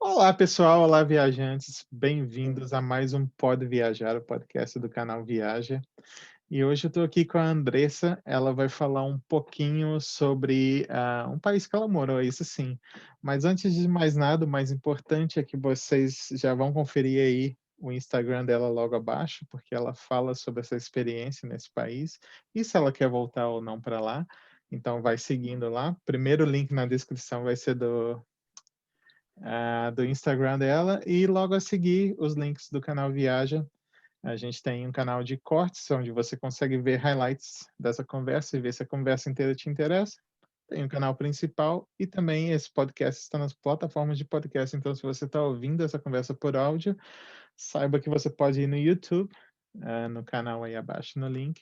Olá, pessoal. Olá, viajantes. Bem-vindos a mais um Pode Viajar, o podcast do canal Viaja. E hoje eu estou aqui com a Andressa. Ela vai falar um pouquinho sobre um país que ela morou, isso sim. Mas antes de mais nada, o mais importante é que vocês já vão conferir aí o Instagram dela logo abaixo, porque ela fala sobre essa experiência nesse país e se ela quer voltar ou não para lá. Então, vai seguindo lá. Primeiro link na descrição vai ser do Instagram dela e logo a seguir os links do canal Viaja. A gente tem um canal de cortes, onde você consegue ver highlights dessa conversa e ver se a conversa inteira te interessa. Tem um canal principal e também esse podcast está nas plataformas de podcast. Então, se você está ouvindo essa conversa por áudio, saiba que você pode ir no YouTube, no canal aí abaixo no link,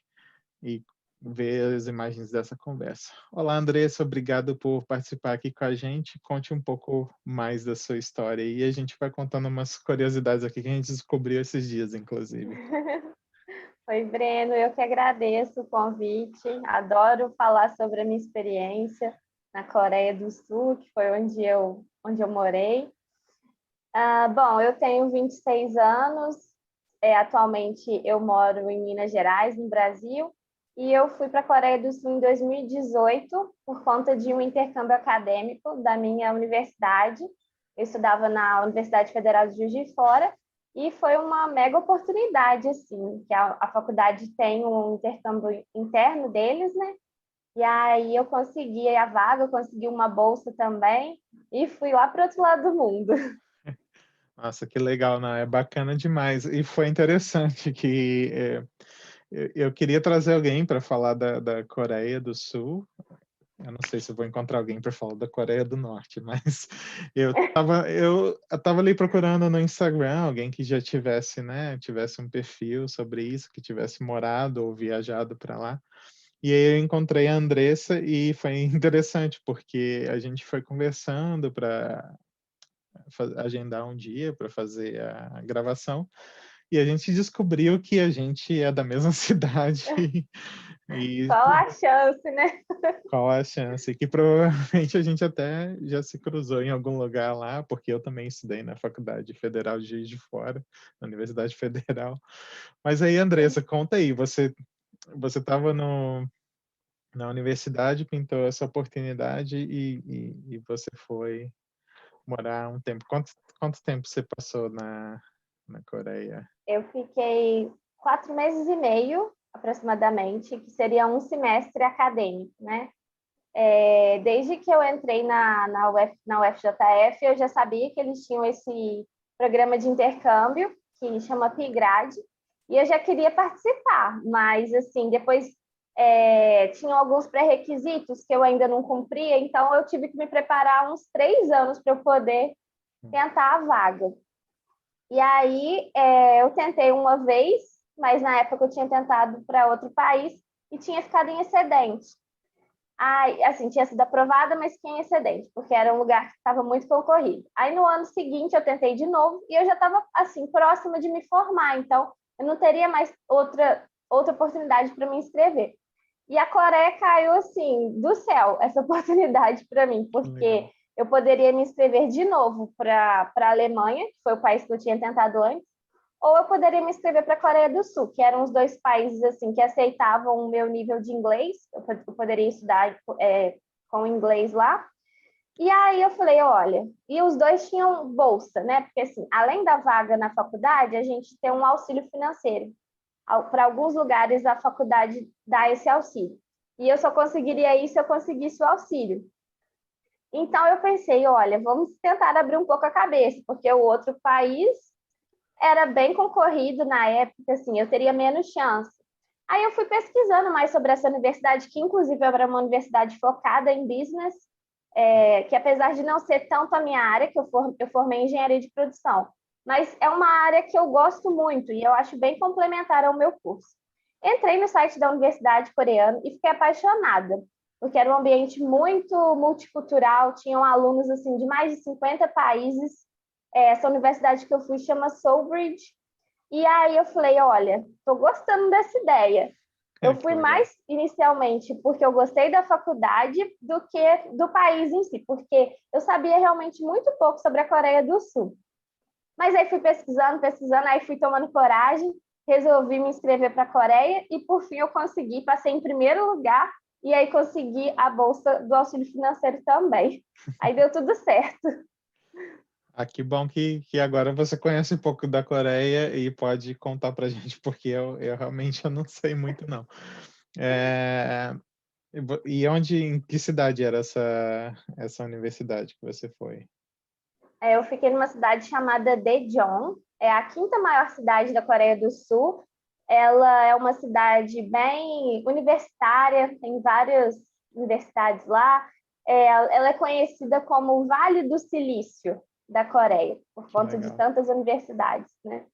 e ver as imagens dessa conversa. Olá, Andressa, obrigado por participar aqui com a gente. Conte um pouco mais da sua história e a gente vai contando umas curiosidades aqui que a gente descobriu esses dias, inclusive. Oi, Breno, eu que agradeço o convite. Adoro falar sobre a minha experiência na Coreia do Sul, que foi onde eu morei. Bom, eu tenho 26 anos, atualmente eu moro em Minas Gerais, no Brasil, e eu fui para a Coreia do Sul em 2018 por conta de um intercâmbio acadêmico da minha universidade. Eu estudava na Universidade Federal de Juiz de Fora e foi uma mega oportunidade, assim, que a faculdade tem um intercâmbio interno deles, né? E aí eu consegui a vaga, eu consegui uma bolsa também e fui lá para o outro lado do mundo. Nossa, que legal, né? É bacana demais. E foi interessante que eu queria trazer alguém para falar da Coreia do Sul. Eu não sei se eu vou encontrar alguém para falar da Coreia do Norte, mas eu tava ali procurando no Instagram alguém que já tivesse, né, tivesse um perfil sobre isso, que tivesse morado ou viajado para lá. E aí eu encontrei a Andressa e foi interessante, porque a gente foi conversando para agendar um dia para fazer a gravação, e a gente descobriu que a gente é da mesma cidade e Qual a chance, né? qual a chance? Que provavelmente a gente até já se cruzou em algum lugar lá, porque eu também estudei na Faculdade Federal de Juiz de Fora, na Universidade Federal. Mas aí, Andressa, conta aí, você estava na universidade, pintou essa oportunidade e você foi morar um tempo. Quanto tempo você passou na Coreia? Eu fiquei 4 meses e meio, aproximadamente, que seria um semestre acadêmico, né? Desde que eu entrei na UFJF, eu já sabia que eles tinham esse programa de intercâmbio, que chama PIGRAD, e eu já queria participar, mas, assim, depois tinham alguns pré-requisitos que eu ainda não cumpria, então eu tive que me preparar uns 3 anos para eu poder tentar a vaga. E aí eu tentei uma vez, mas na época eu tinha tentado para outro país e tinha ficado em excedente. Aí, assim, tinha sido aprovada, mas fiquei em excedente, porque era um lugar que estava muito concorrido. Aí no ano seguinte eu tentei de novo e eu já estava assim próxima de me formar, então eu não teria mais outra oportunidade para me inscrever. E a Coreia caiu assim do céu essa oportunidade para mim, Que legal. porque eu poderia me inscrever de novo para a Alemanha, que foi o país que eu tinha tentado antes, ou eu poderia me inscrever para a Coreia do Sul, que eram os dois países assim que aceitavam o meu nível de inglês. Eu poderia estudar com inglês lá. E aí eu falei, olha, e os dois tinham bolsa, né? Porque assim, além da vaga na faculdade, a gente tem um auxílio financeiro. Para alguns lugares a faculdade dá esse auxílio. E eu só conseguiria isso se eu conseguisse o auxílio. Então eu pensei, olha, vamos tentar abrir um pouco a cabeça, porque o outro país era bem concorrido na época, assim, eu teria menos chance. Aí eu fui pesquisando mais sobre essa universidade, que inclusive era uma universidade focada em business, que apesar de não ser tanto a minha área, que eu formei em engenharia de produção, mas é uma área que eu gosto muito e eu acho bem complementar ao meu curso. Entrei no site da Universidade Coreana e fiquei apaixonada, porque era um ambiente muito multicultural, tinham alunos assim de mais de 50 países. Essa universidade que eu fui chama Soulbridge. E aí eu falei, olha, estou gostando dessa ideia. Eu Que fui legal. mais inicialmente porque eu gostei da faculdade do que do país em si, porque eu sabia realmente muito pouco sobre a Coreia do Sul. Mas aí fui pesquisando, aí fui tomando coragem, resolvi me inscrever para a Coreia e, por fim, eu consegui, passei em primeiro lugar e aí consegui a bolsa do auxílio financeiro também. Aí deu tudo certo. Ah, que bom que agora você conhece um pouco da Coreia e pode contar pra gente, porque eu realmente eu não sei muito, não. É, em que cidade era essa universidade que você foi? Eu fiquei numa cidade chamada Daejeon, é a quinta maior cidade da Coreia do Sul. Ela é uma cidade bem universitária, tem várias universidades lá. Ela é conhecida como o Vale do Silício da Coreia, por Que conta de legal. tantas universidades, né?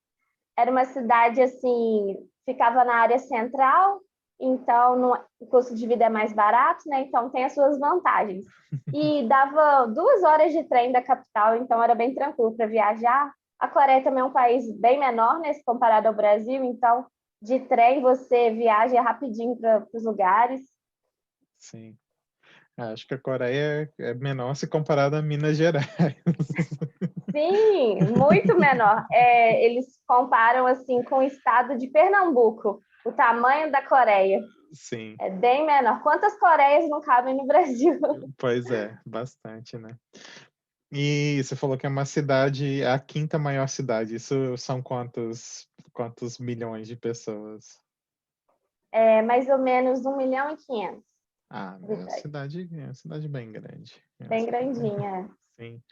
Era uma cidade assim, ficava na área central, então o custo de vida é mais barato, né? Então tem as suas vantagens. E dava 2 horas de trem da capital, então era bem tranquilo para viajar. A Coreia também é um país bem menor, né, se comparado ao Brasil, então de trem você viaja rapidinho para os lugares. Sim. Acho que a Coreia é menor se comparada a Minas Gerais. Sim, muito menor. Eles comparam assim com o estado de Pernambuco, o tamanho da Coreia. Sim, É bem menor. Quantas Coreias não cabem no Brasil? pois é, bastante, né? E você falou que é uma cidade, a quinta maior cidade. Isso são quantos milhões de pessoas? É mais ou menos 1.500.000 Ah, habitantes. é uma cidade bem grande. É uma Bem cidade bem... grandinha. Sim.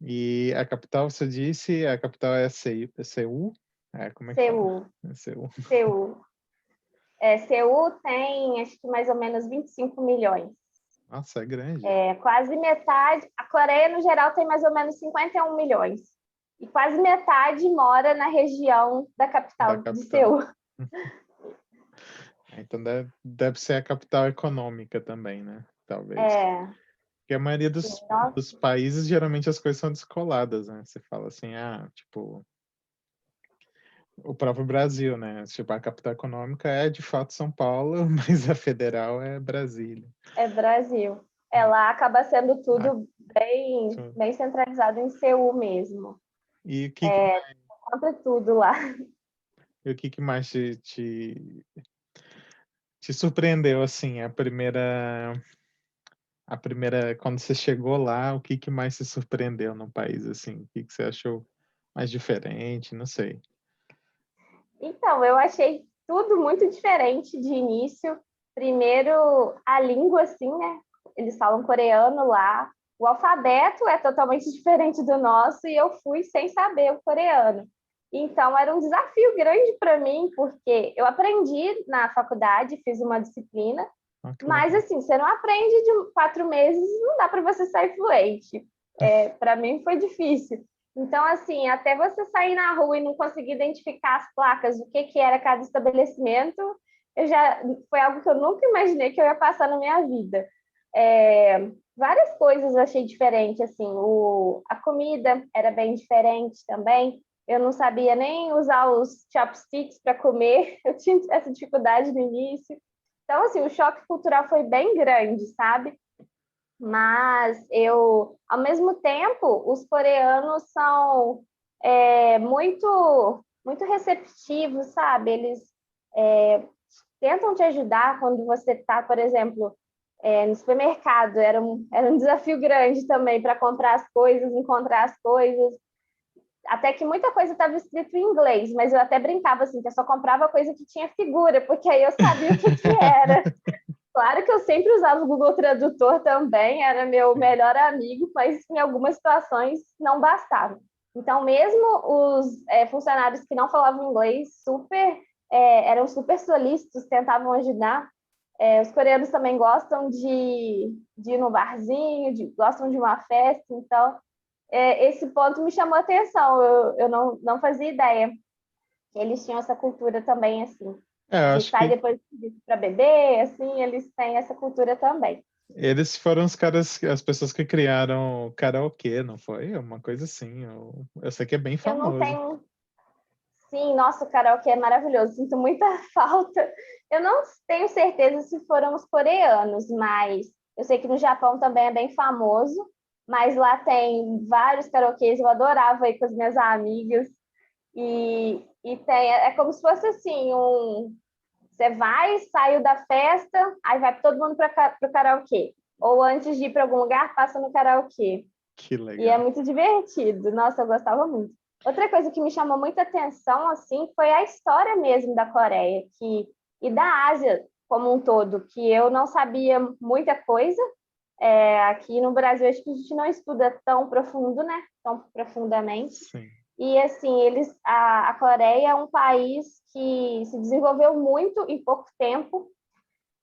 E a capital, você disse, a capital é Seul? Como é que fala? Seul. É Seul. Seul. Seul tem, acho que mais ou menos 25 milhões. Nossa, é grande. Quase metade. A Coreia, no geral, tem mais ou menos 51 milhões. E quase metade mora na região da Da capital de capital. Seul. Então deve ser a capital econômica também, né? Talvez. É, Porque a maioria sim, dos países, geralmente as coisas são descoladas, né? Você fala assim, tipo, o próprio Brasil, né? Tipo, a capital econômica é de fato São Paulo, mas a federal é Brasília. é Brasil. Lá acaba sendo Ah, tudo bem, isso. bem centralizado em Seul mesmo. E Conta tudo lá. o que que mais te surpreendeu, assim, quando você chegou lá, o que que mais te surpreendeu no país, assim? O que que você achou mais diferente? Não sei. Então, eu achei tudo muito diferente de início. Primeiro, a língua, assim, né? Eles falam coreano lá. O alfabeto é totalmente diferente do nosso e eu fui sem saber o coreano. Então, era um desafio grande para mim, porque eu aprendi na faculdade, fiz uma disciplina, Ah, que mas, legal. assim, você não aprende de 4 meses, não dá para você sair fluente. Para mim foi difícil. Então, assim, até você sair na rua e não conseguir identificar as placas, o que que era cada estabelecimento, foi algo que eu nunca imaginei que eu ia passar na minha vida. Várias coisas eu achei diferente, assim, a comida era bem diferente também. Eu não sabia nem usar os chopsticks para comer, eu tinha essa dificuldade no início. Então, assim, o choque cultural foi bem grande, sabe? Mas ao mesmo tempo, os coreanos são muito, muito receptivos, sabe? Eles tentam te ajudar quando você está, por exemplo, no supermercado. Era um desafio grande também para comprar as coisas, encontrar as coisas. Até que muita coisa estava escrito em inglês, mas eu até brincava assim, que eu só comprava coisa que tinha figura, porque aí eu sabia o que que era. Claro que eu sempre usava o Google Tradutor também, era meu Sim. melhor amigo, mas em algumas situações não bastava. Então, mesmo os funcionários que não falavam inglês eram super solícitos, tentavam ajudar. Os coreanos também gostam de ir no barzinho, gostam de uma festa, então esse ponto me chamou a atenção. Eu não fazia ideia que eles tinham essa cultura também, assim Eu de acho sair que depois para beber, assim, eles têm essa cultura também. eles foram os caras, as pessoas que criaram o karaokê, não foi? Uma coisa assim. Eu sei que é bem Eu não famoso. tenho, Sim, nossa, o karaokê é maravilhoso. Sinto muita falta. Eu não tenho certeza se foram os coreanos, mas eu sei que no Japão também é bem famoso. Mas lá tem vários karaokês. Eu adorava ir com as minhas amigas. E tem, é como se fosse assim, você vai, saiu da festa, aí vai todo mundo para o karaokê. Ou antes de ir para algum lugar, passa no karaokê. Que E é legal. muito divertido. Nossa, eu gostava muito. Outra coisa que me chamou muita atenção, assim, foi a história mesmo da Coreia, e da Ásia como um todo, que eu não sabia muita coisa. Aqui no Brasil, acho que a gente não estuda tão profundo, né? Tão profundamente. Sim. E assim, a Coreia é um país que se desenvolveu muito em pouco tempo.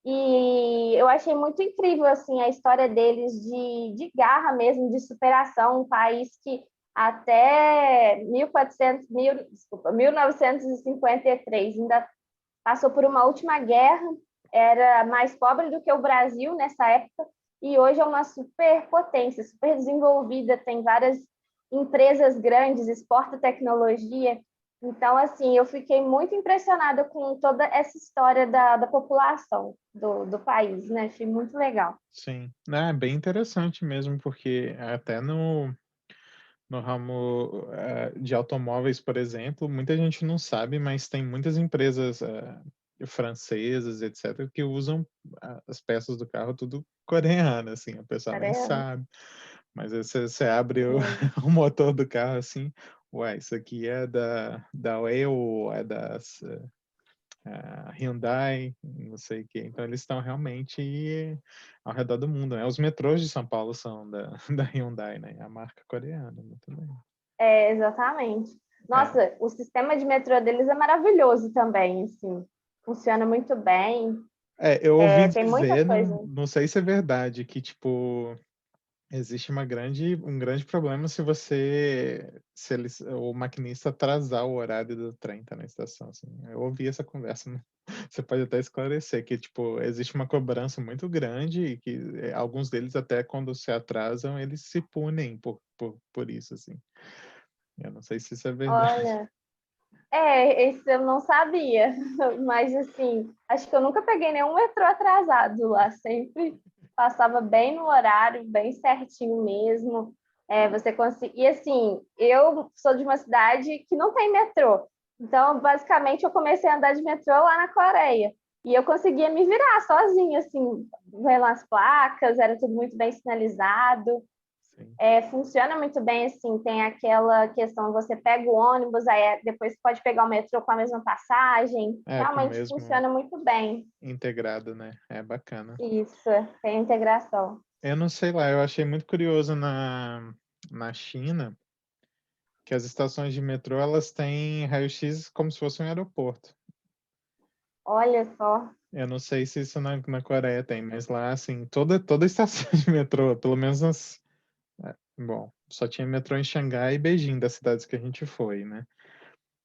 E eu achei muito incrível assim a história deles de garra mesmo, de superação, um país que até 1953 ainda passou por uma última guerra, era mais pobre do que o Brasil nessa época, e hoje é uma superpotência, super desenvolvida, tem várias empresas grandes, exporta tecnologia. Então, assim, eu fiquei muito impressionada com toda essa história da população do país, né? Achei muito legal. Sim. É bem interessante mesmo, porque até no ramo de automóveis, por exemplo, muita gente não sabe, mas tem muitas empresas francesas, etc., que usam as peças do carro tudo coreano, assim, a pessoa nem Caramba. sabe. Mas aí você abre Sim. o motor do carro assim, ué, isso aqui é da Waymo, é Hyundai, não sei o quê. Então eles estão realmente ao redor do mundo, né? Os metrôs de São Paulo são da Hyundai, né? A marca coreana, muito bem. Exatamente. É, Nossa, o sistema de metrô deles é maravilhoso também, assim. Funciona muito bem. eu ouvi Tem muita dizer, coisa. não sei se é verdade, que tipo existe um grande problema se o maquinista atrasar o horário do trem tá na estação, assim. Eu ouvi essa conversa, né? Você pode até esclarecer que, tipo, existe uma cobrança muito grande e que alguns deles até quando se atrasam, eles se punem por isso, assim. Eu não sei se isso é verdade. Olha, esse eu não sabia, mas assim, acho que eu nunca peguei nenhum metrô atrasado lá, sempre passava bem no horário, bem certinho mesmo. Você consegue. E assim, eu sou de uma cidade que não tem metrô, então basicamente eu comecei a andar de metrô lá na Coreia. E eu conseguia me virar sozinha, assim, vendo as placas, era tudo muito bem sinalizado. Sim. Funciona muito bem, assim, tem aquela questão, você pega o ônibus, aí depois pode pegar o metrô com a mesma passagem, Com o realmente mesmo funciona muito bem. integrado, né? É bacana. Isso, tem integração. Eu não sei lá, eu achei muito curioso na China que as estações de metrô elas têm raio-x como se fosse um aeroporto. Olha só, Eu não sei se isso na Coreia tem, mas lá, assim, toda estação de metrô, pelo menos bom, só tinha metrô em Xangai e Beijing, das cidades que a gente foi, né?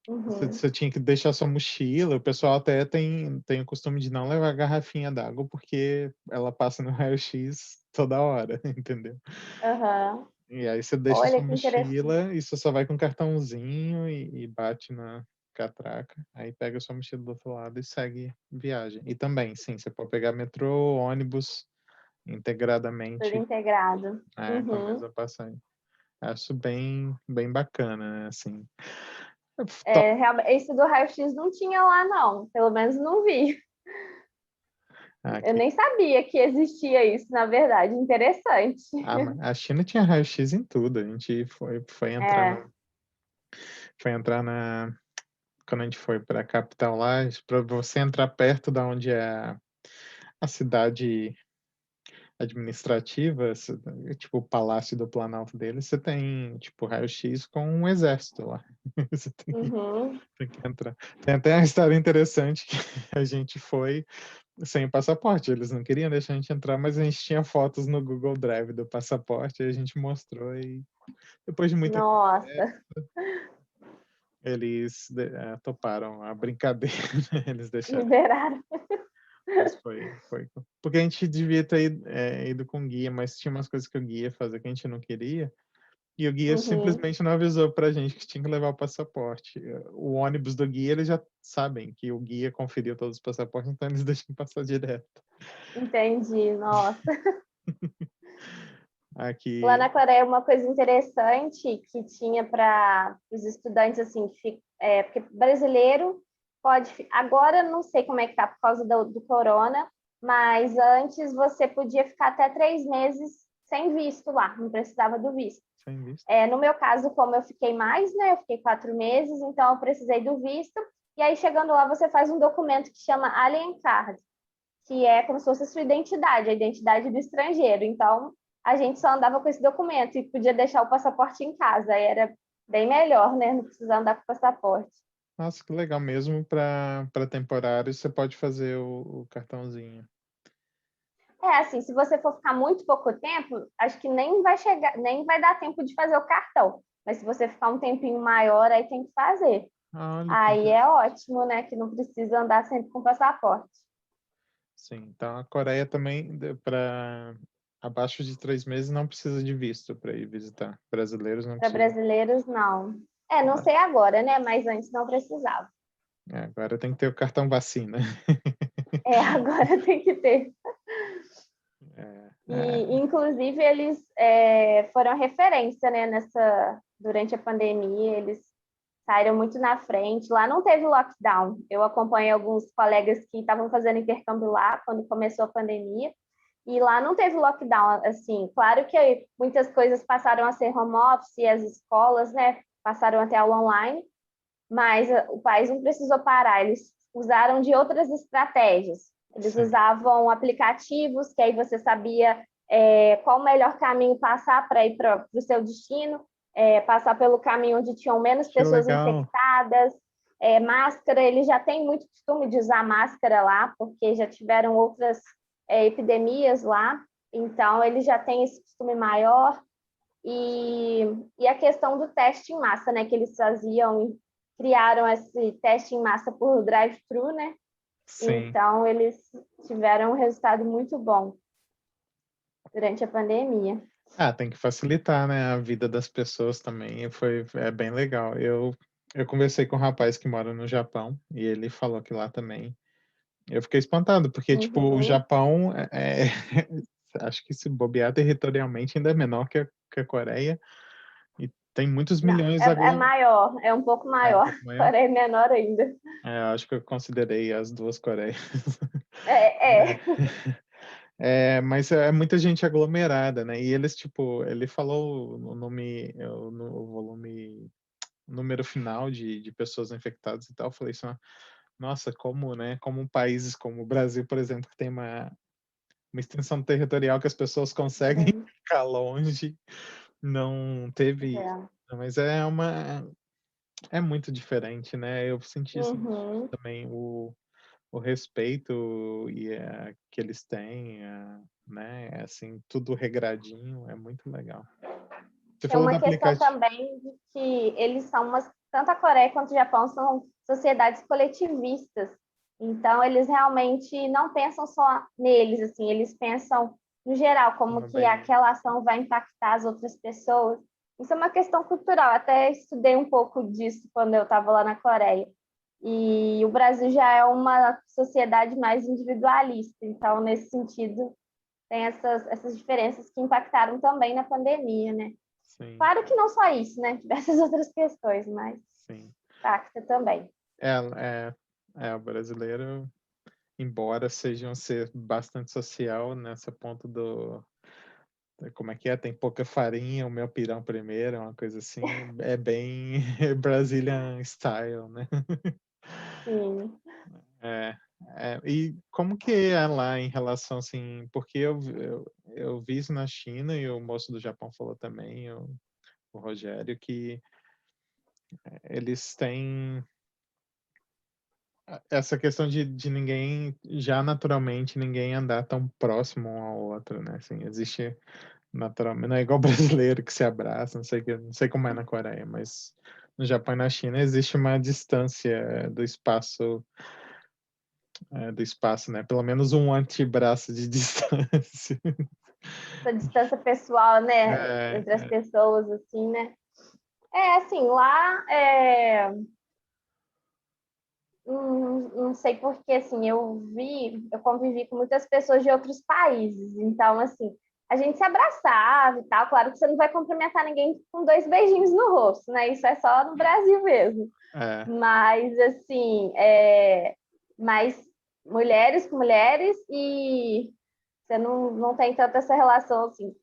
uhum, Você tinha que deixar sua mochila, o pessoal até tem o costume de não levar garrafinha d'água porque ela passa no raio-x toda hora, entendeu? aham. E aí você deixa Olha sua que interessante. mochila e você só vai com cartãozinho e bate na catraca. Aí pega sua mochila do outro lado e segue viagem. E também, sim, você pode pegar metrô, ônibus Tudo integradamente integrado. com a Uhum. mesma passagem. Acho bem bacana, né? Assim. Top. Realmente, esse do raio-x não tinha lá, não. Pelo menos não vi. Eu Aqui. nem sabia que existia isso, na verdade. Interessante. A China tinha raio-x em tudo. A gente foi entrar É. na quando a gente foi para a capital lá, para você entrar perto da onde é a cidade administrativa, tipo o Palácio do Planalto deles, você tem tipo raio-x com um exército lá. Você Uhum. tem que entrar. Tem até uma história interessante que a gente foi sem passaporte. Eles não queriam deixar a gente entrar, mas a gente tinha fotos no Google Drive do passaporte e a gente mostrou e depois de muita conversa, Nossa, eles toparam a brincadeira, eles deixaram. liberaram. Mas foi. Porque a gente devia ter ido com guia, mas tinha umas coisas que o guia fazia que a gente não queria. E o guia Uhum. simplesmente não avisou pra gente que tinha que levar o passaporte. O ônibus do guia, eles já sabem que o guia conferiu todos os passaportes, então eles deixam passar direto. Entendi, nossa. Lá Aqui, na Coreia, uma coisa interessante que tinha para os estudantes, assim, porque brasileiro pode. Agora não sei como é que tá por causa do corona, mas antes você podia ficar até 3 meses sem visto lá, não precisava do visto. sem visto. No meu caso, como eu fiquei mais, né? Eu fiquei 4 meses, então eu precisei do visto. E aí, chegando lá, você faz um documento que chama Alien Card, que é como se fosse a sua identidade, a identidade do estrangeiro. Então, a gente só andava com esse documento e podia deixar o passaporte em casa. Aí era bem melhor, né? Não precisar andar com o passaporte. Nossa, que legal. Mesmo para temporário, você pode fazer o cartãozinho. Assim, se você for ficar muito pouco tempo, acho que nem vai chegar, nem vai dar tempo de fazer o cartão. Mas se você ficar um tempinho maior, aí tem que fazer. Ah, olha que Aí é interessante. ótimo, né? Que não precisa andar sempre com passaporte. Sim, então a Coreia também, para abaixo de 3 meses, não precisa de visto para ir visitar. Brasileiros não Para precisam. brasileiros, não. Não Ah, sei agora, né? Mas antes não precisava. agora tem que ter o cartão vacina. Agora tem que ter. É, E, é, inclusive, eles foram referência, né, durante a pandemia, eles saíram muito na frente. Lá não teve lockdown. Eu acompanhei alguns colegas que estavam fazendo intercâmbio lá quando começou a pandemia, e lá não teve lockdown, assim. Claro que muitas coisas passaram a ser home office, as escolas, né, passaram até aula online, mas o país não precisou parar, eles usaram de outras estratégias. Eles sim. usavam aplicativos, que aí você sabia qual o melhor caminho passar para ir para o seu destino, passar pelo caminho onde tinham menos Que pessoas legal. infectadas, máscara, eles já têm muito costume de usar máscara lá, porque já tiveram outras epidemias lá, então eles já têm esse costume maior. E a questão do teste em massa, né, que eles faziam, criaram esse teste em massa por drive-thru, né? Sim. Então eles tiveram um resultado muito bom durante a pandemia. Ah, tem que facilitar, né, a vida das pessoas também. É bem legal. Eu conversei com um rapaz que mora no Japão e ele falou que lá também. Eu fiquei espantado, porque, tipo, o Uhum. Japão acho que se bobear territorialmente ainda é menor que a Coreia e tem muitos Não, milhões é maior, é um pouco é um maior, pouco maior. porém menor ainda. Acho que eu considerei as duas Coreias. É. Mas é muita gente aglomerada, né? E eles, tipo, ele falou no volume, número final de pessoas infectadas e tal. Eu falei assim, nossa, como, né? Como países como o Brasil, por exemplo, que tem uma extensão territorial que as pessoas conseguem Uhum. ficar longe, não teve isso. É. Mas é muito diferente, né? Eu senti Uhum. também o respeito que eles têm, né? Assim, tudo regradinho, é muito legal. Você Tem falou do uma questão aplicativo. também de que eles são tanto a Coreia quanto o Japão são sociedades coletivistas. Então, eles realmente não pensam só neles, assim, eles pensam no geral, como No que bem, aquela ação vai impactar as outras pessoas. Isso é uma questão cultural. Até estudei um pouco disso quando eu estava lá na Coreia. E o Brasil já é uma sociedade mais individualista. Então, nesse sentido, tem essas diferenças que impactaram também na pandemia, né? sim, Claro que não só isso, né? Diversas outras questões, mas sim. impacta também. É, o brasileiro, embora seja um ser bastante social, nessa ponta como é que é? Tem pouca farinha, o meu pirão primeiro, uma coisa assim, é bem Brazilian style, né? Sim. É, e como que é lá em relação, assim, porque eu vi isso na China e o moço do Japão falou também, o Rogério, que eles têm essa questão de ninguém, já naturalmente, ninguém andar tão próximo um ao outro, né? Assim, existe naturalmente, não é igual brasileiro que se abraça, não sei como é na Coreia, mas no Japão e na China existe uma distância do espaço, né? Pelo menos um antebraço de distância. essa distância pessoal, né, É, entre as pessoas, assim, né? Assim, lá, não sei porque, assim, eu convivi com muitas pessoas de outros países, então, assim, a gente se abraçava e tal, claro que você não vai cumprimentar ninguém com 2 beijinhos no rosto, né? Isso é só no Brasil mesmo. é. Mas, assim, mais mulheres com mulheres e você não tem tanta essa relação, assim,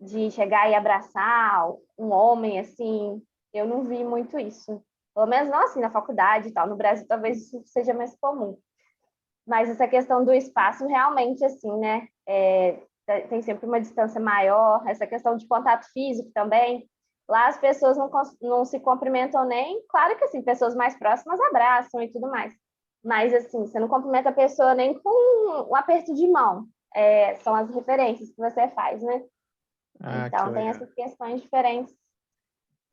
de chegar e abraçar um homem, assim, eu não vi muito isso. Pelo menos não assim na faculdade e tal. No Brasil talvez isso seja mais comum. Mas essa questão do espaço realmente, assim, né? Tem sempre uma distância maior. Essa questão de contato físico também. Lá as pessoas não se cumprimentam nem... Claro que, assim, pessoas mais próximas abraçam e tudo mais. Mas, assim, você não cumprimenta a pessoa nem com um aperto de mão. São as referências que você faz, né? Ah, que Então, tem legal. essas questões diferentes,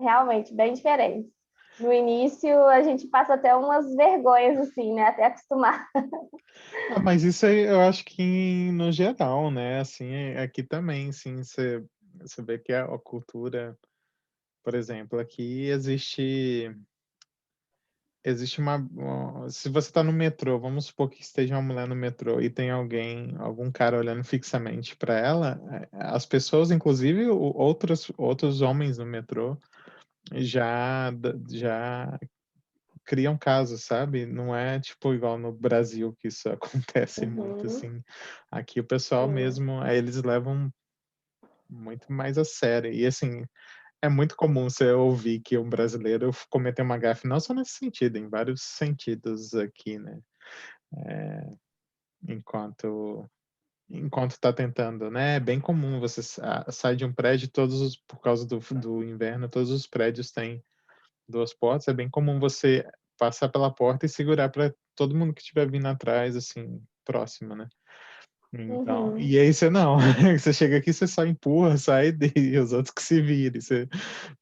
realmente, bem diferentes. No início, a gente passa até umas vergonhas, assim, né? Até acostumar. Ah, mas isso aí eu acho que no geral, né? Assim, aqui também, sim, você vê que a cultura, por exemplo, aqui existe se você está no metrô, vamos supor que esteja uma mulher no metrô e tem algum cara olhando fixamente para ela, as pessoas, inclusive outros homens no metrô, já criam casos, sabe? Não é tipo igual no Brasil que isso acontece muito Uhum, assim. Aqui o pessoal sim. mesmo, eles levam muito mais a sério. E assim, é muito comum você ouvir que um brasileiro cometeu uma gafe, não só nesse sentido, em vários sentidos aqui, né? Enquanto está tentando, né? É bem comum você sai de um prédio, por causa do inverno, todos os prédios têm 2 portas. É bem comum você passar pela porta e segurar para todo mundo que estiver vindo atrás, assim, próximo, né? Então, Uhum, e aí você não, você chega aqui, você só empurra, sai e os outros que se virem.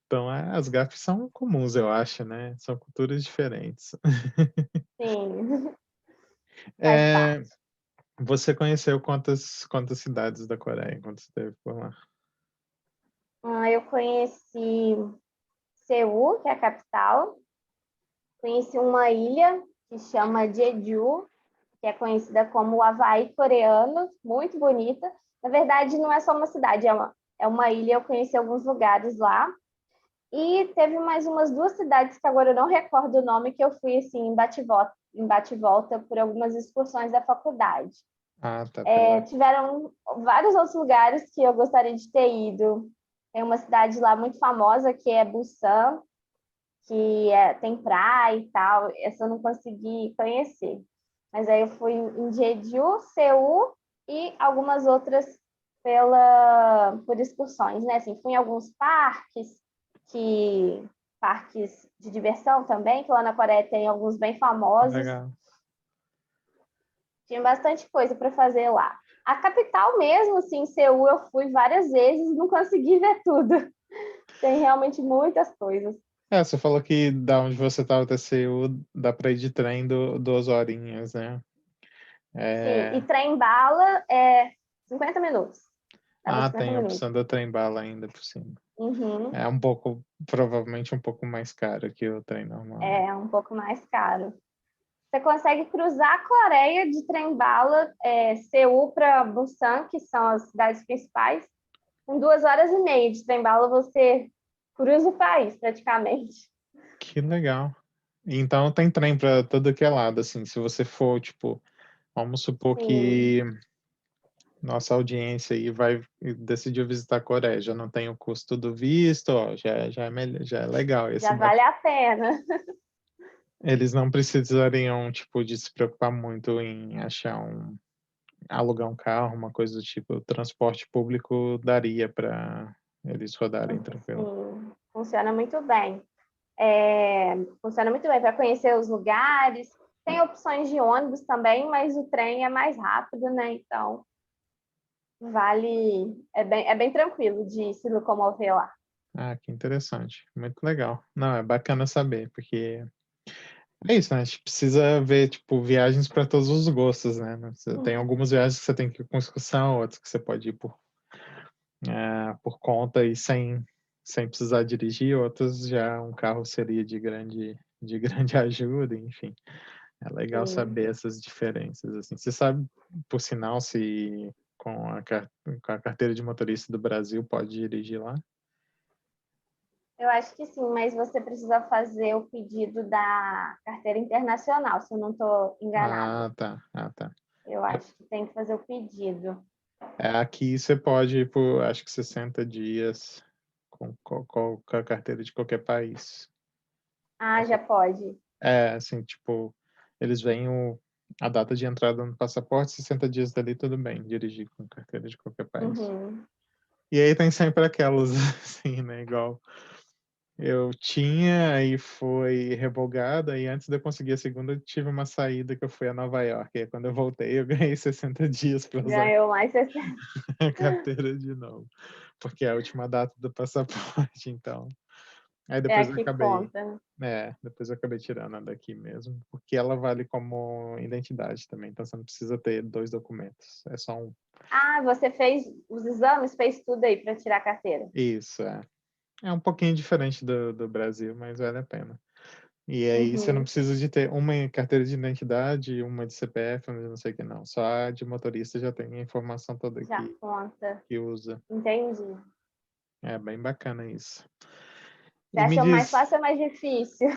Então, as gafes são comuns, eu acho, né? São culturas diferentes. sim, faz É, parte. você conheceu quantas cidades da Coreia quando você esteve por lá? Eu conheci Seul, que é a capital. Conheci uma ilha que chama Jeju, que é conhecida como o Havaí coreano, muito bonita. Na verdade, não é só uma cidade, é uma ilha. Eu conheci alguns lugares lá. E teve mais umas 2 cidades que agora eu não recordo o nome, que eu fui assim em bate e volta por algumas excursões da faculdade. Ah, tá pela. Tiveram vários outros lugares que eu gostaria de ter ido. Tem uma cidade lá muito famosa que é Busan, que tem praia e tal. Essa eu não consegui conhecer. Mas aí eu fui em Jeju, Seul e algumas outras por excursões, né? Assim, fui em alguns parques de diversão também, que lá na Coreia tem alguns bem famosos. Legal. Tinha bastante coisa para fazer lá. A capital mesmo, assim, Seul, eu fui várias vezes e não consegui ver tudo. Tem realmente muitas coisas. Você falou que da onde você estava até Seul, dá para ir de trem 2 horinhas, né? Sim, e É... trem-bala é 50 minutos. Dava Ah, 50 tem a minutos. opção do trem-bala ainda por cima. Uhum. É provavelmente um pouco mais caro que o trem normal, né? É um pouco mais caro. Você consegue cruzar a Coreia de trem-bala, Seul para Busan, que são as cidades principais. Em 2 horas e meia de trem-bala, você cruza o país, praticamente. Que legal. Então tem trem para todo que é lado, assim. Se você for, tipo, vamos supor Sim, que nossa audiência aí decidiu visitar a Coreia, já não tem o custo do visto, ó, já é melhor, já é legal. já vale a pena. Eles não precisariam, tipo, de se preocupar muito em alugar um carro, uma coisa do tipo. O transporte público daria para eles rodarem tranquilo. Sim, funciona muito bem. Funciona muito bem para conhecer os lugares. Tem opções de ônibus também, mas o trem é mais rápido, né? Então, é bem tranquilo de se locomover lá. Ah, que interessante. Muito legal. Não, é bacana saber, porque É isso, né? A gente precisa ver, tipo, viagens para todos os gostos, né? Tem algumas viagens que você tem que ir com excursão, outras que você pode ir por conta e sem precisar dirigir, outras já um carro seria de grande ajuda, enfim. É legal Sim. saber essas diferenças, assim. Você sabe, por sinal, se com a carteira de motorista do Brasil pode dirigir lá? Eu acho que sim, mas você precisa fazer o pedido da carteira internacional, se eu não estou enganada. Ah, tá. Ah, tá. Eu acho que tem que fazer o pedido. Aqui você pode ir por, acho que 60 dias com a carteira de qualquer país. Ah, já pode. Assim, tipo, eles veem a data de entrada no passaporte, 60 dias dali, tudo bem, dirigir com carteira de qualquer país. Uhum. E aí tem sempre aquelas, assim, né, igual eu tinha e foi revogada, e antes de eu conseguir a segunda, eu tive uma saída que eu fui a Nova York. E aí, quando eu voltei, eu ganhei 60 dias para usar Ganhou mais 60. a carteira de novo, porque é a última data do passaporte, então. Aí É depois eu aqui acabei, conta. depois eu acabei tirando a daqui mesmo, porque ela vale como identidade também, então você não precisa ter 2 documentos, é só um. Ah, você fez os exames, fez tudo aí para tirar a carteira. Isso, é. É um pouquinho diferente do Brasil, mas vale a pena. E aí você não Uhum. precisa de ter uma carteira de identidade, uma de CPF, uma de não sei o que não. Só a de motorista já tem a informação toda Já conta. que usa. Entendi. É bem bacana isso. Você E me achou mais diz, fácil ou mais difícil?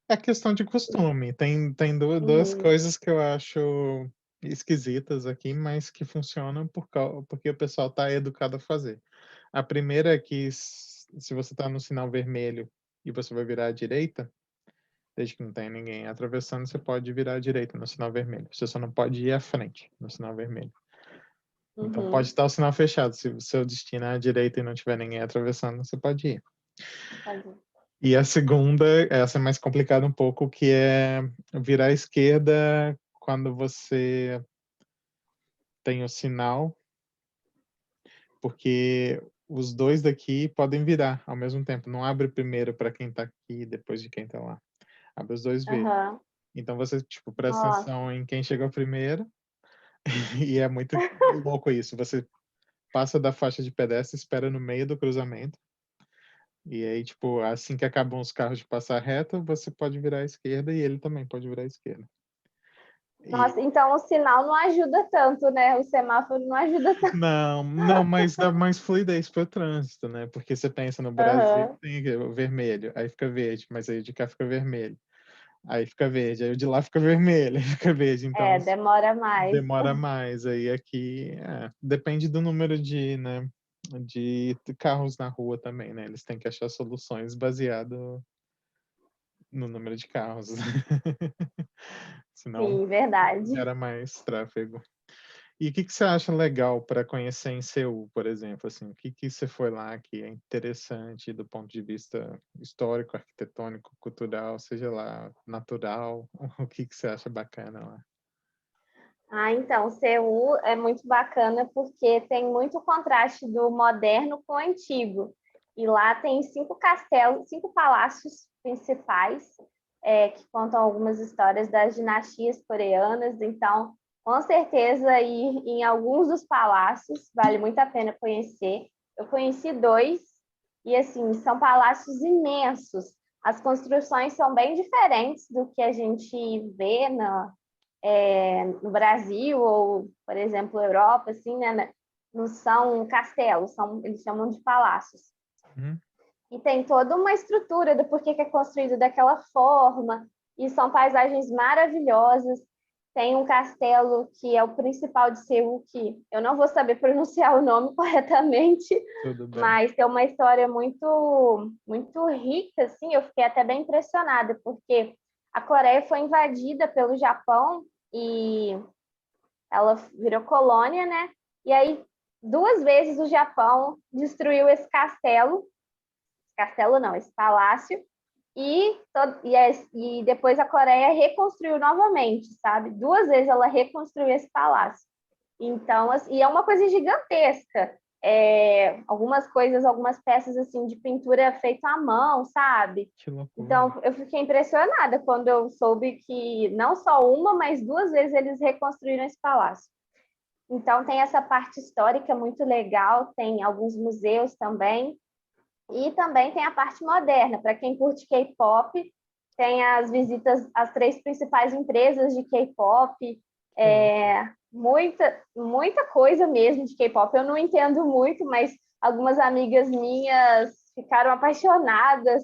é questão de costume. Tem duas Uhum. coisas que eu acho esquisitas aqui, mas que funcionam porque o pessoal está educado a fazer. A primeira é que se você está no sinal vermelho e você vai virar à direita, desde que não tenha ninguém atravessando, você pode virar à direita no sinal vermelho. Você só não pode ir à frente no sinal vermelho. Então pode Uhum. estar o sinal fechado. Se o seu destino é à direita e não tiver ninguém atravessando, você pode ir. Pode. E a segunda, essa é mais complicada um pouco, que é virar à esquerda quando você tem o sinal, porque os dois daqui podem virar ao mesmo tempo. Não abre primeiro para quem está aqui, depois de quem está lá. Abre os dois vezes. Aham. Então você, tipo, presta Nossa. atenção em quem chegou primeiro. E é muito louco isso. Você passa da faixa de pedestre, espera no meio do cruzamento. E aí, tipo, assim que acabam os carros de passar reto, você pode virar à esquerda e ele também pode virar à esquerda. E Nossa, então o sinal não ajuda tanto, né? O semáforo não ajuda tanto. não, mas dá mais fluidez para o trânsito, né? Porque você pensa no Brasil, Aham. tem o vermelho, aí fica verde, mas aí de cá fica vermelho. Aí fica verde, aí o de lá fica vermelho, aí fica verde. Então É, demora mais. demora mais. Aí aqui depende do número de carros na rua também, né? Eles têm que achar soluções baseado no número de carros. Senão Sim, verdade. gera mais tráfego. E o que você acha legal para conhecer em Seul, por exemplo? Assim, o que você foi lá que é interessante do ponto de vista histórico, arquitetônico, cultural, seja lá, natural? O que você acha bacana lá? Ah, então, Seul é muito bacana porque tem muito contraste do moderno com o antigo. E lá tem 5 castelos, 5 palácios principais, que contam algumas histórias das dinastias coreanas. Então, com certeza, ir em alguns dos palácios vale muito a pena conhecer. Eu conheci 2, e assim, são palácios imensos. As construções são bem diferentes do que a gente vê no Brasil ou, por exemplo, Europa, assim, né? Não são castelos, eles chamam de palácios. Uhum. E tem toda uma estrutura do porquê que é construído daquela forma, e são paisagens maravilhosas. Tem um castelo que é o principal de Seul, que eu não vou saber pronunciar o nome corretamente, Tudo bem. mas tem uma história muito, muito rica, assim. Eu fiquei até bem impressionada, porque a Coreia foi invadida pelo Japão e ela virou colônia, né? E aí, 2 vezes o Japão destruiu esse castelo não, esse palácio, e depois a Coreia reconstruiu novamente, sabe? 2 vezes ela reconstruiu esse palácio. Então, assim, e é uma coisa gigantesca. algumas coisas, algumas peças assim de pintura feita à mão, sabe? Que loucura. Então, eu fiquei impressionada quando eu soube que não só uma, mas 2 vezes eles reconstruíram esse palácio. Então, tem essa parte histórica muito legal, tem alguns museus também, e também tem a parte moderna. Para quem curte K-pop, tem as visitas às 3 principais empresas de K-pop, muita coisa mesmo de K-pop. Eu não entendo muito, mas algumas amigas minhas ficaram apaixonadas.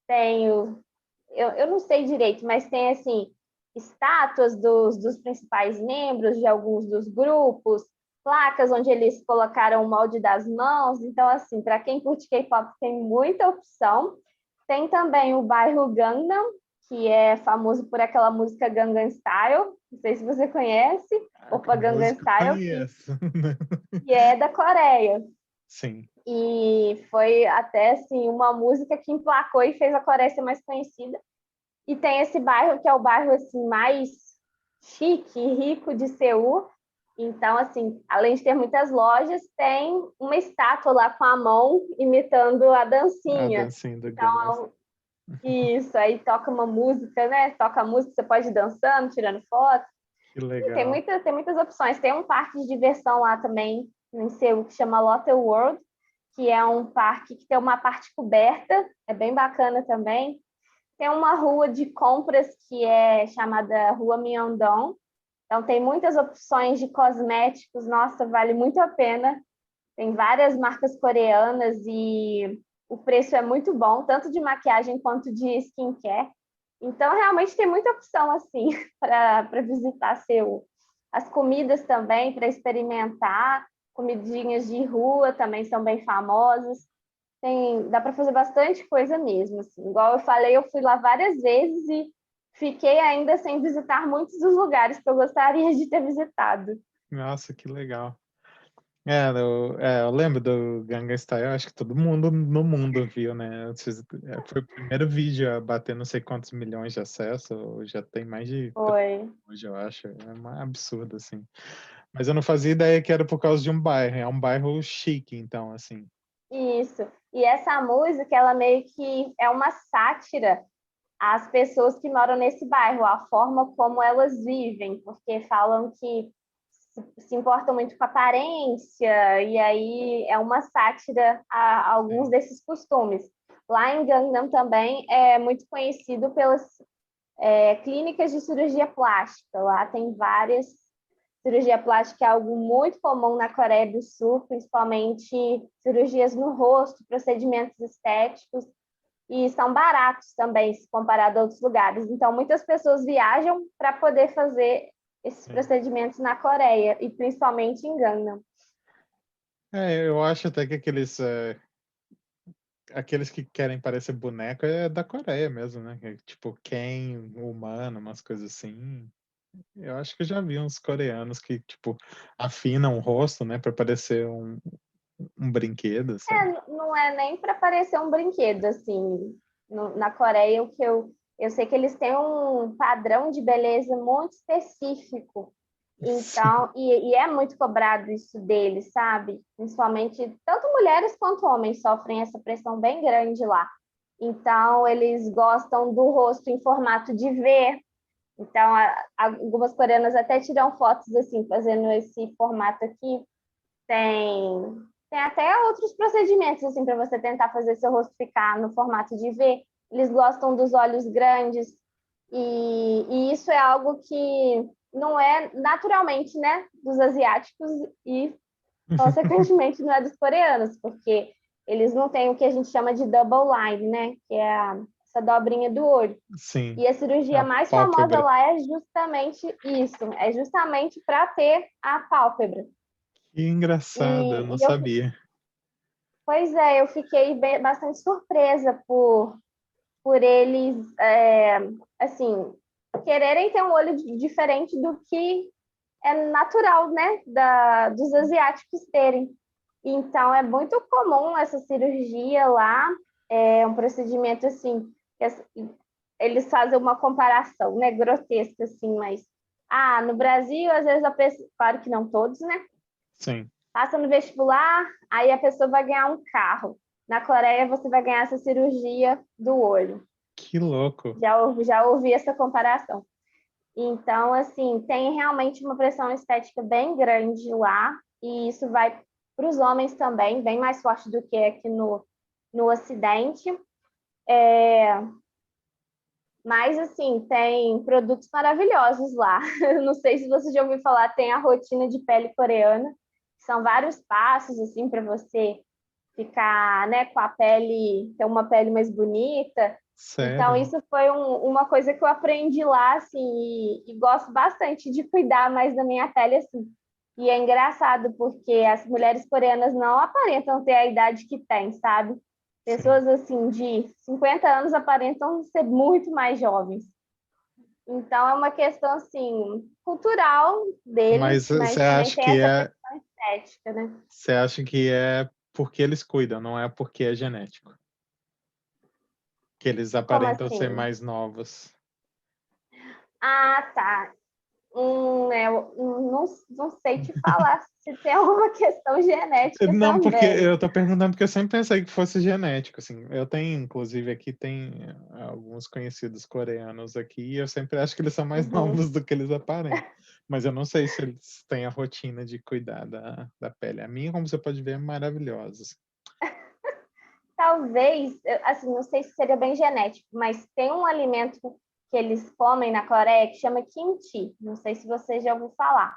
Eu não sei direito, mas tem assim estátuas dos principais membros de alguns dos grupos, placas onde eles colocaram o molde das mãos. Então, assim, para quem curte K-pop, tem muita opção. Tem também o bairro Gangnam, que é famoso por aquela música Gangnam Style. Não sei se você conhece. Opa, Gangnam Style, que é da Coreia. Sim. E foi até assim, uma música que emplacou e fez a Coreia ser mais conhecida. E tem esse bairro que é o bairro assim, mais chique e rico de Seul. Então, assim, além de ter muitas lojas, tem uma estátua lá com a mão imitando a dancinha. A dancinha do então, isso, aí toca uma música, né? Toca a música, você pode ir dançando, tirando foto. Que legal. Tem muitas opções. Tem um parque de diversão lá também, em Seul, que chama Lotte World, que é um parque que tem uma parte coberta, é bem bacana também. Tem uma rua de compras que é chamada Rua Myeongdong. Então, tem muitas opções de cosméticos. Nossa, vale muito a pena. Tem várias marcas coreanas e o preço é muito bom, tanto de maquiagem quanto de skincare. Então, realmente tem muita opção assim para visitar Seul. As comidas também para experimentar, comidinhas de rua também são bem famosas. Dá para fazer bastante coisa mesmo. Assim. Igual eu falei, eu fui lá várias vezes e fiquei ainda sem visitar muitos dos lugares que eu gostaria de ter visitado. Nossa, que legal. Eu lembro do Gangnam Style, acho que todo mundo no mundo viu, né? Foi o primeiro vídeo a bater não sei quantos milhões de acessos, já tem mais de Foi. hoje, eu acho. É um absurdo, assim. Mas eu não fazia ideia que era por causa de um bairro. É um bairro chique, então, assim. Isso. E essa música, ela meio que é uma sátira às pessoas que moram nesse bairro, a forma como elas vivem, porque falam que se importam muito com a aparência, e aí é uma sátira a alguns desses costumes. Lá em Gangnam também é muito conhecido pelas clínicas de cirurgia plástica. Lá tem várias. Cirurgia plástica é algo muito comum na Coreia do Sul, principalmente cirurgias no rosto, procedimentos estéticos, e são baratos também, se comparado a outros lugares. Então, muitas pessoas viajam para poder fazer esses procedimentos na Coreia, e principalmente em Gangnam. Eu acho até que aqueles que querem parecer boneco é da Coreia mesmo, né? Tipo, Ken, humano, umas coisas assim. Eu acho que eu já vi uns coreanos que, tipo, afinam o rosto, né, para parecer um brinquedo, sabe? Não é nem para parecer um brinquedo, assim. Na Coreia, eu sei que eles têm um padrão de beleza muito específico. Então, e é muito cobrado isso deles, sabe? Principalmente, tanto mulheres quanto homens sofrem essa pressão bem grande lá. Então, eles gostam do rosto em formato de V. Então, algumas coreanas até tiram fotos assim, fazendo esse formato aqui. Tem até outros procedimentos assim para você tentar fazer seu rosto ficar no formato de V. Eles gostam dos olhos grandes e isso é algo que não é naturalmente, né, dos asiáticos e consequentemente não é dos coreanos, porque eles não têm o que a gente chama de double line, né, que é essa dobrinha do olho. Sim. E a cirurgia A mais pálpebra. famosa lá é justamente isso, é justamente para ter a pálpebra. Que engraçado, eu não sabia. Pois é, eu fiquei bastante surpresa por eles, assim, quererem ter um olho diferente do que é natural, né, dos asiáticos terem. Então, é muito comum essa cirurgia lá, é um procedimento, assim, eles fazem uma comparação, né, grotesca, assim, mas, no Brasil, às vezes, claro que não todos, né, Sim. passa no vestibular, aí a pessoa vai ganhar um carro. Na Coreia, você vai ganhar essa cirurgia do olho. Que louco. Já ouvi essa comparação. Então, assim, tem realmente uma pressão estética bem grande lá, e isso vai para os homens também, bem mais forte do que aqui no Ocidente. Mas, assim, tem produtos maravilhosos lá. Não sei se você já ouviu falar, tem a rotina de pele coreana, que são vários passos, assim, para você ficar, né, com a pele, ter uma pele mais bonita. Então, Sério? isso foi uma coisa que eu aprendi lá, assim, e gosto bastante de cuidar mais da minha pele, assim. E é engraçado, porque as mulheres coreanas não aparentam ter a idade que têm, sabe? Sim. Pessoas, assim, de 50 anos aparentam ser muito mais jovens. Então, é uma questão, assim, cultural deles, Mas mas também tem essa questão estética, né? você acha que é porque eles cuidam, não é porque é genético? Que eles Como aparentam ser assim? mais novos. Ah, tá. Eu não sei te falar se tem alguma questão genética Não, porque também. eu tô perguntando porque eu sempre pensei que fosse genético, assim. Eu tenho, inclusive, aqui tem alguns conhecidos coreanos aqui, e eu sempre acho que eles são mais Uhum. novos do que eles aparentam. Mas eu não sei se eles têm a rotina de cuidar da pele. A minha, como você pode ver, é maravilhosa, assim. Talvez, assim, não sei se seria bem genético, mas tem um alimento que eles comem na Coreia que chama kimchi. Não sei se você já ouviu falar.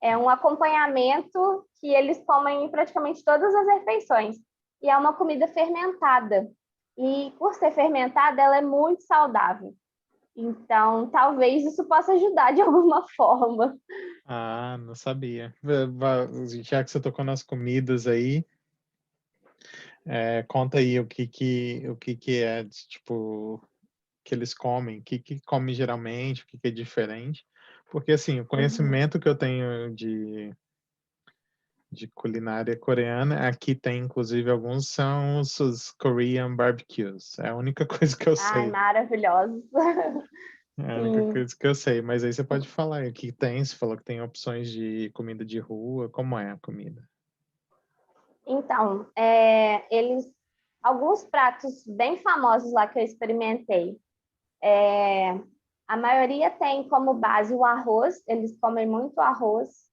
É um acompanhamento que eles comem em praticamente todas as refeições. E é uma comida fermentada. E por ser fermentada, ela é muito saudável. Então, talvez isso possa ajudar de alguma forma. Ah, não sabia. Já que você tocou nas comidas aí, conta aí o que é, tipo, que eles comem, o que come geralmente, o que é diferente. Porque, assim, o Uhum. conhecimento que eu tenho de culinária coreana, aqui tem, inclusive, alguns são os Korean barbecues. É a única coisa que eu Ai, sei. maravilhosos. É a única Sim. coisa que eu sei. Mas aí você pode falar aí o que tem. Você falou que tem opções de comida de rua. Como é a comida? Então, alguns pratos bem famosos lá que eu experimentei. A maioria tem como base o arroz, eles comem muito arroz.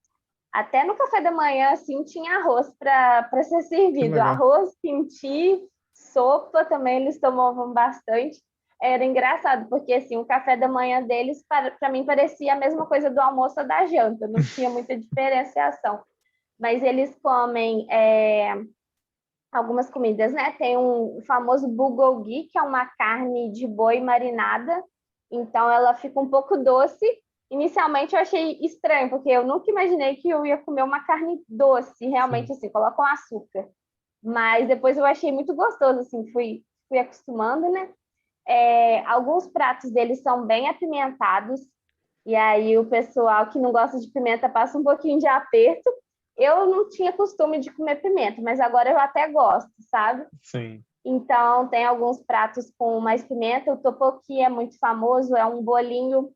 Até no café da manhã, assim, tinha arroz para ser Que servido. legal. Arroz, kimchi, sopa também eles tomavam bastante. Era engraçado, porque assim, o café da manhã deles, para mim, parecia a mesma coisa do almoço ou da janta, não tinha muita diferenciação. Mas eles comem algumas comidas, né? Tem o famoso bulgogi, que é uma carne de boi marinada. Então, ela fica um pouco doce. Inicialmente, eu achei estranho, porque eu nunca imaginei que eu ia comer uma carne doce, realmente, Sim. assim, colocam açúcar. Mas depois eu achei muito gostoso, assim, fui acostumando, né? Alguns pratos deles são bem apimentados, e aí o pessoal que não gosta de pimenta passa um pouquinho de aperto. Eu não tinha costume de comer pimenta, mas agora eu até gosto, sabe? Sim. Então, tem alguns pratos com mais pimenta. O tteokbokki é muito famoso, é um bolinho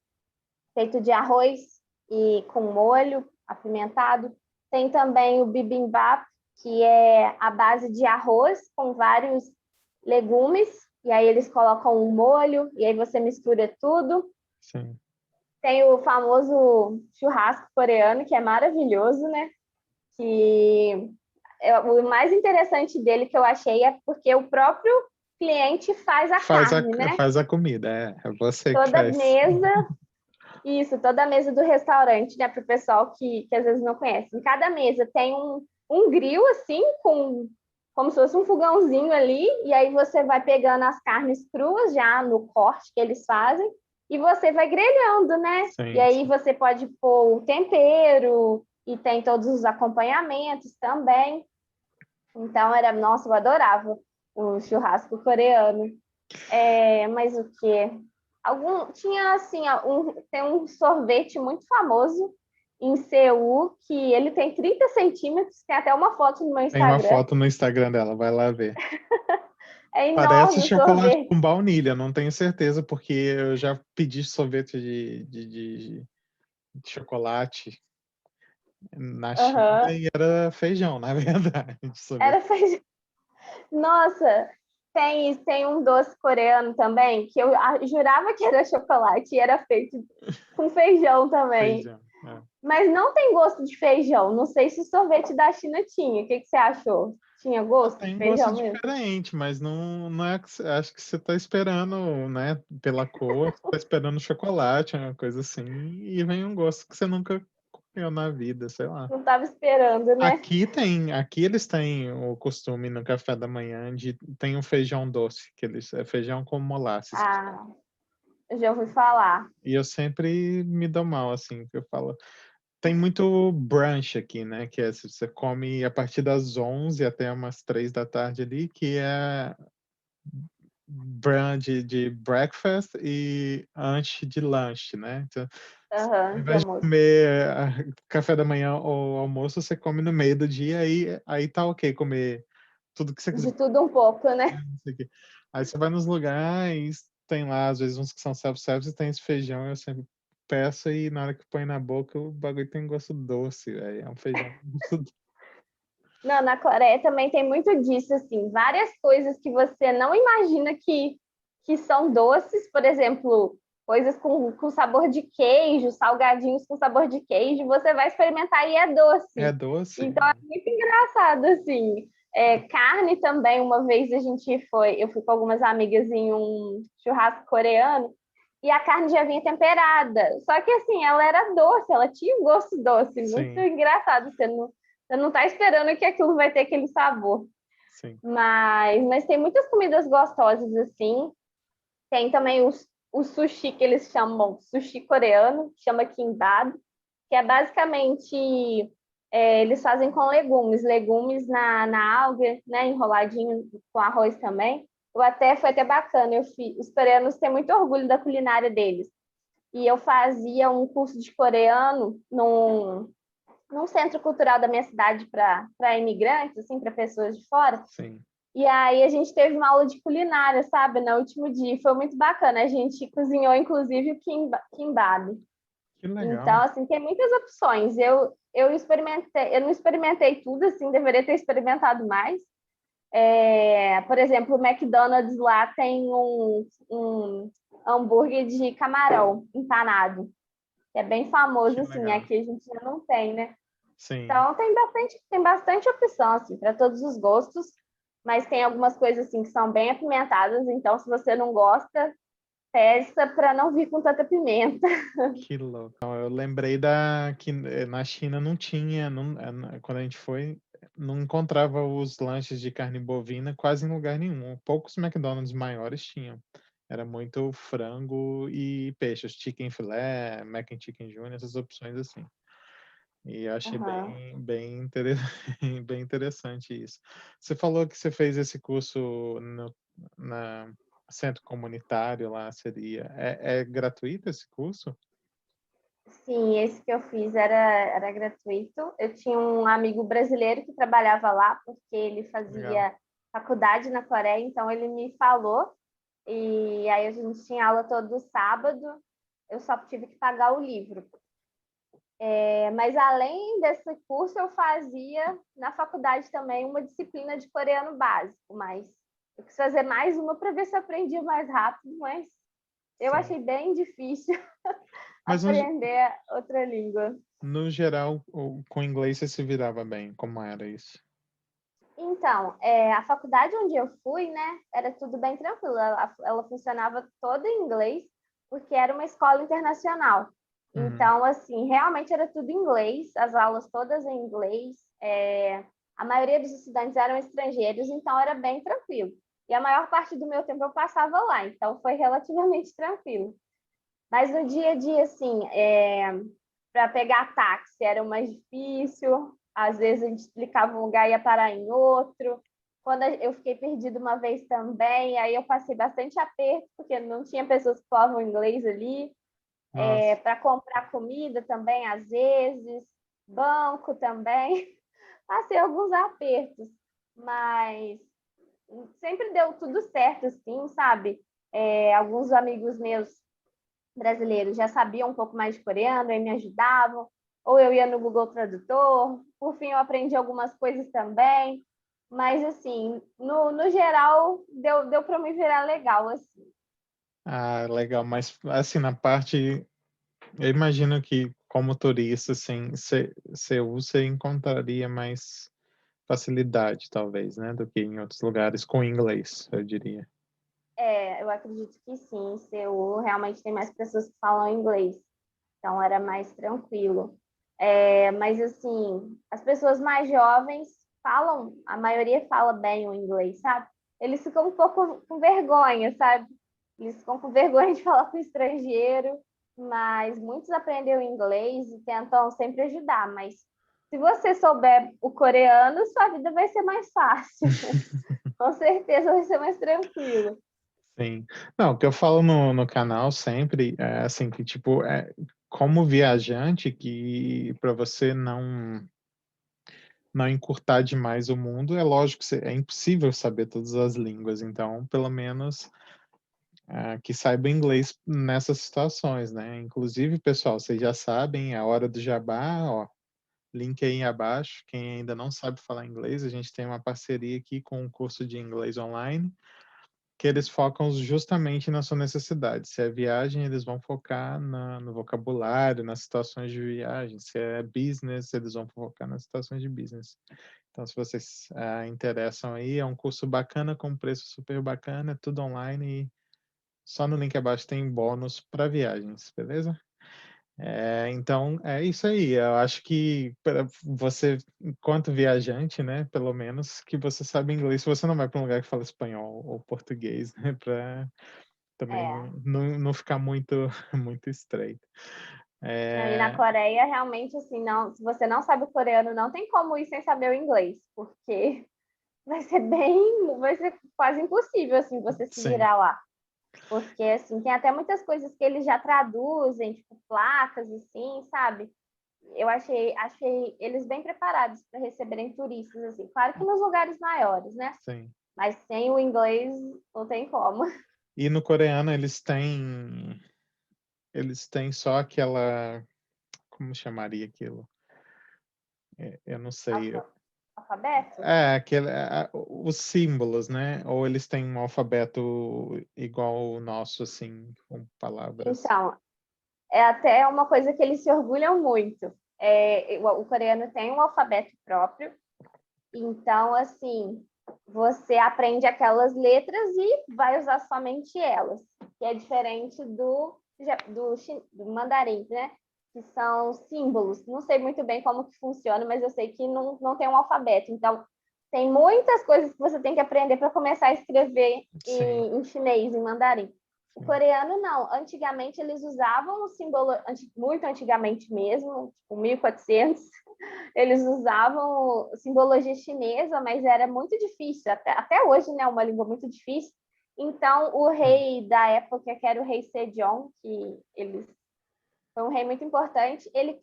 feito de arroz e com molho apimentado. Tem também o bibimbap, que é a base de arroz com vários legumes, e aí eles colocam um molho, e aí você mistura tudo. Sim. Tem o famoso churrasco coreano, que é maravilhoso, né? Que o mais interessante dele que eu achei é porque o próprio cliente faz a Faz a, carne, né? faz a comida, é você que Toda faz. mesa, isso, toda mesa do restaurante, né? Para o pessoal que às vezes não conhece. Em cada mesa tem um grill, assim, como se fosse um fogãozinho ali, e aí você vai pegando as carnes cruas já no corte que eles fazem, e você vai grelhando, né? E Sim, aí sim. você pode pôr o tempero, e tem todos os acompanhamentos também. Então nossa, eu adorava o churrasco coreano. Mas o quê? Tinha assim, tem um sorvete muito famoso em Seul, que ele tem 30 centímetros, tem até uma foto no meu Tem uma Instagram. foto no Instagram dela, vai lá ver. É Parece enorme o chocolate sorvete. com baunilha, não tenho certeza, porque eu já pedi sorvete de chocolate na China Aham. e era feijão, na verdade. Era feijão. Nossa, tem um doce coreano também que eu jurava que era chocolate e era feito com feijão também. Feijão. É. Mas não tem gosto de feijão. Não sei se o sorvete da China tinha. O que que você achou? Tinha gosto de Tem gosto feijão mesmo? diferente, mas não é que acho que você está esperando, né? Pela cor, você está esperando chocolate, uma coisa assim, e vem um gosto que você nunca comeu na vida, sei lá. Não estava esperando, né? Aqui eles têm o costume no café da manhã de tem um feijão doce, que eles é feijão com molasses. Ah, eu já ouvi falar. E eu sempre me dou mal assim, que eu falo, tem muito brunch aqui, né? Que é você come a partir das 11 até umas 3 da tarde ali, que é brunch de breakfast e antes de lanche, né? Então, ao Aham, de invés de almoço. comer café da manhã ou almoço, você come no meio do dia, aí tá ok comer tudo que você quiser. De tudo um pouco, né? Não sei o quê. Aí você vai nos lugares, tem lá, às vezes, uns que são self-service e tem esse feijão, eu sempre peço e na hora que põe na boca, o bagulho tem gosto doce, velho. É um feijão com gosto doce. Não, na Coreia também tem muito disso, assim, várias coisas que você não imagina que são doces, por exemplo, coisas com sabor de queijo, salgadinhos com sabor de queijo, você vai experimentar e é É doce. doce? Então é muito engraçado, assim. É, carne também, uma vez eu fui com algumas amigas em um churrasco coreano e a carne já vinha temperada. Só que assim, ela era doce, ela tinha um gosto doce, muito Sim, engraçado. Você não tá esperando que aquilo vai ter aquele sabor. sim. Mas tem muitas comidas gostosas assim. Tem também o sushi que eles chamam sushi coreano, que chama kimbap, que é basicamente eles fazem com legumes na alga, né, enroladinho com arroz também. Foi até bacana, os coreanos têm muito orgulho da culinária deles. E eu fazia um curso de coreano num centro cultural da minha cidade para imigrantes, assim, para pessoas de fora. Sim. E aí a gente teve uma aula de culinária, sabe, no último dia. Foi muito bacana. A gente cozinhou, inclusive, o kimbap. Que legal. Então, assim, tem muitas opções. Eu não experimentei tudo, assim, deveria ter experimentado mais. Por exemplo, o McDonald's lá tem um hambúrguer de camarão empanado, que é bem famoso, Que assim, legal. aqui a gente já não tem, né? Sim. Então, tem bastante opção, assim, para todos os gostos, mas tem algumas coisas, assim, que são bem apimentadas, então, se você não gosta, peça para não vir com tanta pimenta. Que louco. Não, eu lembrei que na China não tinha, quando a gente foi, não encontrava os lanches de carne bovina quase em lugar nenhum. Poucos McDonald's maiores tinham. Era muito frango e peixe, os chicken filé, mac and chicken junior, essas opções assim. E eu achei Uhum. bem interessante isso. Você falou que você fez esse curso na centro comunitário lá, seria. É gratuito esse curso? Sim, esse que eu fiz era gratuito. Eu tinha um amigo brasileiro que trabalhava lá, porque ele Legal. fazia faculdade na Coreia, então ele me falou, e aí a gente tinha aula todo sábado, eu só tive que pagar o livro. Mas além desse curso, eu fazia na faculdade também uma disciplina de coreano básico, mas eu quis fazer mais uma para ver se eu aprendia mais rápido, mas eu Sim. achei bem difícil Mas no, aprender outra língua. no geral, com inglês você se virava bem. Como era isso? Então, a faculdade onde eu fui, né, era tudo bem tranquilo. Ela funcionava toda em inglês, porque era uma escola internacional. Uhum. Então, assim, realmente era tudo em inglês, as aulas todas em inglês. A maioria dos estudantes eram estrangeiros, então era bem tranquilo. E a maior parte do meu tempo eu passava lá, então foi relativamente tranquilo. Mas no dia a dia, assim, para pegar táxi era o mais difícil. Às vezes a gente explicava um lugar e ia parar em outro. Quando eu fiquei perdida uma vez também, aí eu passei bastante aperto, porque não tinha pessoas que falavam inglês ali. Nossa, Para comprar comida também, às vezes, banco também. Passei alguns apertos, mas sempre deu tudo certo, assim, sabe? Alguns amigos meus brasileiros já sabiam um pouco mais de coreano e me ajudavam. ou eu ia no Google Tradutor. Por fim, eu aprendi algumas coisas também. Mas, assim, no geral, deu para me virar legal, assim. Ah, legal. Mas, assim, na parte... Eu imagino que, como turista, assim, você encontraria mais facilidade, talvez, né, do que em outros lugares com inglês, eu diria. Eu acredito que sim. Em Seul realmente tem mais pessoas que falam inglês. Então, era mais tranquilo. Mas, assim, as pessoas mais jovens falam, a maioria fala bem o inglês, sabe? Eles ficam um pouco com vergonha, sabe? Eles ficam com vergonha de falar com o estrangeiro, mas muitos aprenderam inglês e tentam sempre ajudar. Mas se você souber o coreano, sua vida vai ser mais fácil. Com certeza vai ser mais tranquilo. Sim. Não, o que eu falo no canal sempre é assim que, tipo, como viajante, que para você não encurtar demais o mundo, é lógico que é impossível saber todas as línguas, então, pelo menos, que saiba inglês nessas situações, né? Inclusive, pessoal, vocês já sabem, a hora do jabá, ó, link aí abaixo. Quem ainda não sabe falar inglês, a gente tem uma parceria aqui com um curso de inglês online, que eles focam justamente na sua necessidade. Se é viagem, eles vão focar no vocabulário, nas situações de viagem. Se é business, eles vão focar nas situações de business. Então, se vocês interessam aí, é um curso bacana, com preço super bacana, é tudo online e só no link abaixo tem bônus para viagens, beleza? Então, é isso aí. Eu acho que para você, enquanto viajante, né, pelo menos, que você sabe inglês, se você não vai para um lugar que fala espanhol ou português, né, para também É. não ficar muito, muito estreito. Não, e na É, Coreia, realmente, assim, não, se você não sabe o coreano, não tem como ir sem saber o inglês, porque vai ser quase impossível, assim, você se sim, virar lá. Porque, assim, tem até muitas coisas que eles já traduzem, tipo placas, assim, sabe? Eu achei eles bem preparados para receberem turistas, assim. Claro que nos lugares maiores, né? sim. Mas sem o inglês, não tem como. E no coreano eles têm só aquela, como chamaria aquilo? Eu não sei. Alfabeto? Os símbolos, né? Ou eles têm um alfabeto igual o nosso, assim, com palavras. Então, é até uma coisa que eles se orgulham muito. O coreano tem um alfabeto próprio, então, assim, você aprende aquelas letras e vai usar somente elas, que é diferente do mandarim, né? Que são símbolos. Não sei muito bem como que funciona, mas eu sei que não tem um alfabeto. Então, tem muitas coisas que você tem que aprender para começar a escrever Sim, em chinês, em mandarim. O sim, coreano não. Antigamente eles usavam o símbolo, muito antigamente mesmo, tipo 1400, eles usavam simbologia chinesa, mas era muito difícil, até hoje, né, uma língua muito difícil. Então, o sim. rei da época, que era o rei Sejong, que foi um rei muito importante, ele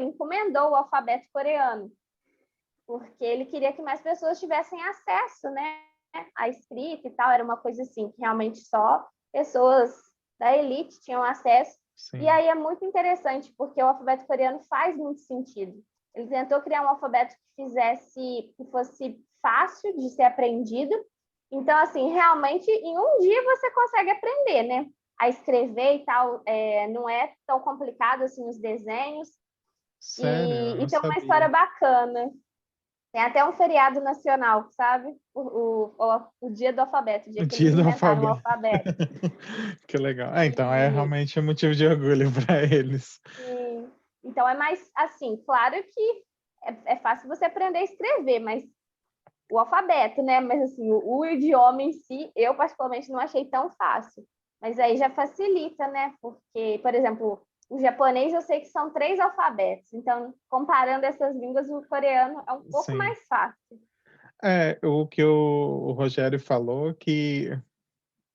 encomendou o alfabeto coreano, porque ele queria que mais pessoas tivessem acesso, né, à escrita e tal. Era uma coisa assim, que realmente só pessoas da elite tinham acesso. E Sim. aí é muito interessante, porque o alfabeto coreano faz muito sentido. Ele tentou criar um alfabeto que fosse fácil de ser aprendido. Então, assim, realmente, em um dia você consegue aprender, né? A escrever e tal, não é tão complicado assim os desenhos. Sério, eu E não tem uma história sabia. bacana. Tem até um feriado nacional, sabe? O dia do alfabeto, o O dia que eles dia do inventaram o alfabeto. alfabeto. Que legal. Então é E, realmente um motivo de orgulho para eles. e então é mais assim, claro que é fácil você aprender a escrever, mas o alfabeto, né? Mas assim, o idioma em si, eu particularmente não achei tão fácil. Mas aí já facilita, né? Porque, por exemplo, o japonês eu sei que são 3 alfabetos. Então, comparando essas línguas, o coreano é um pouco Sim. mais fácil. O que o Rogério falou que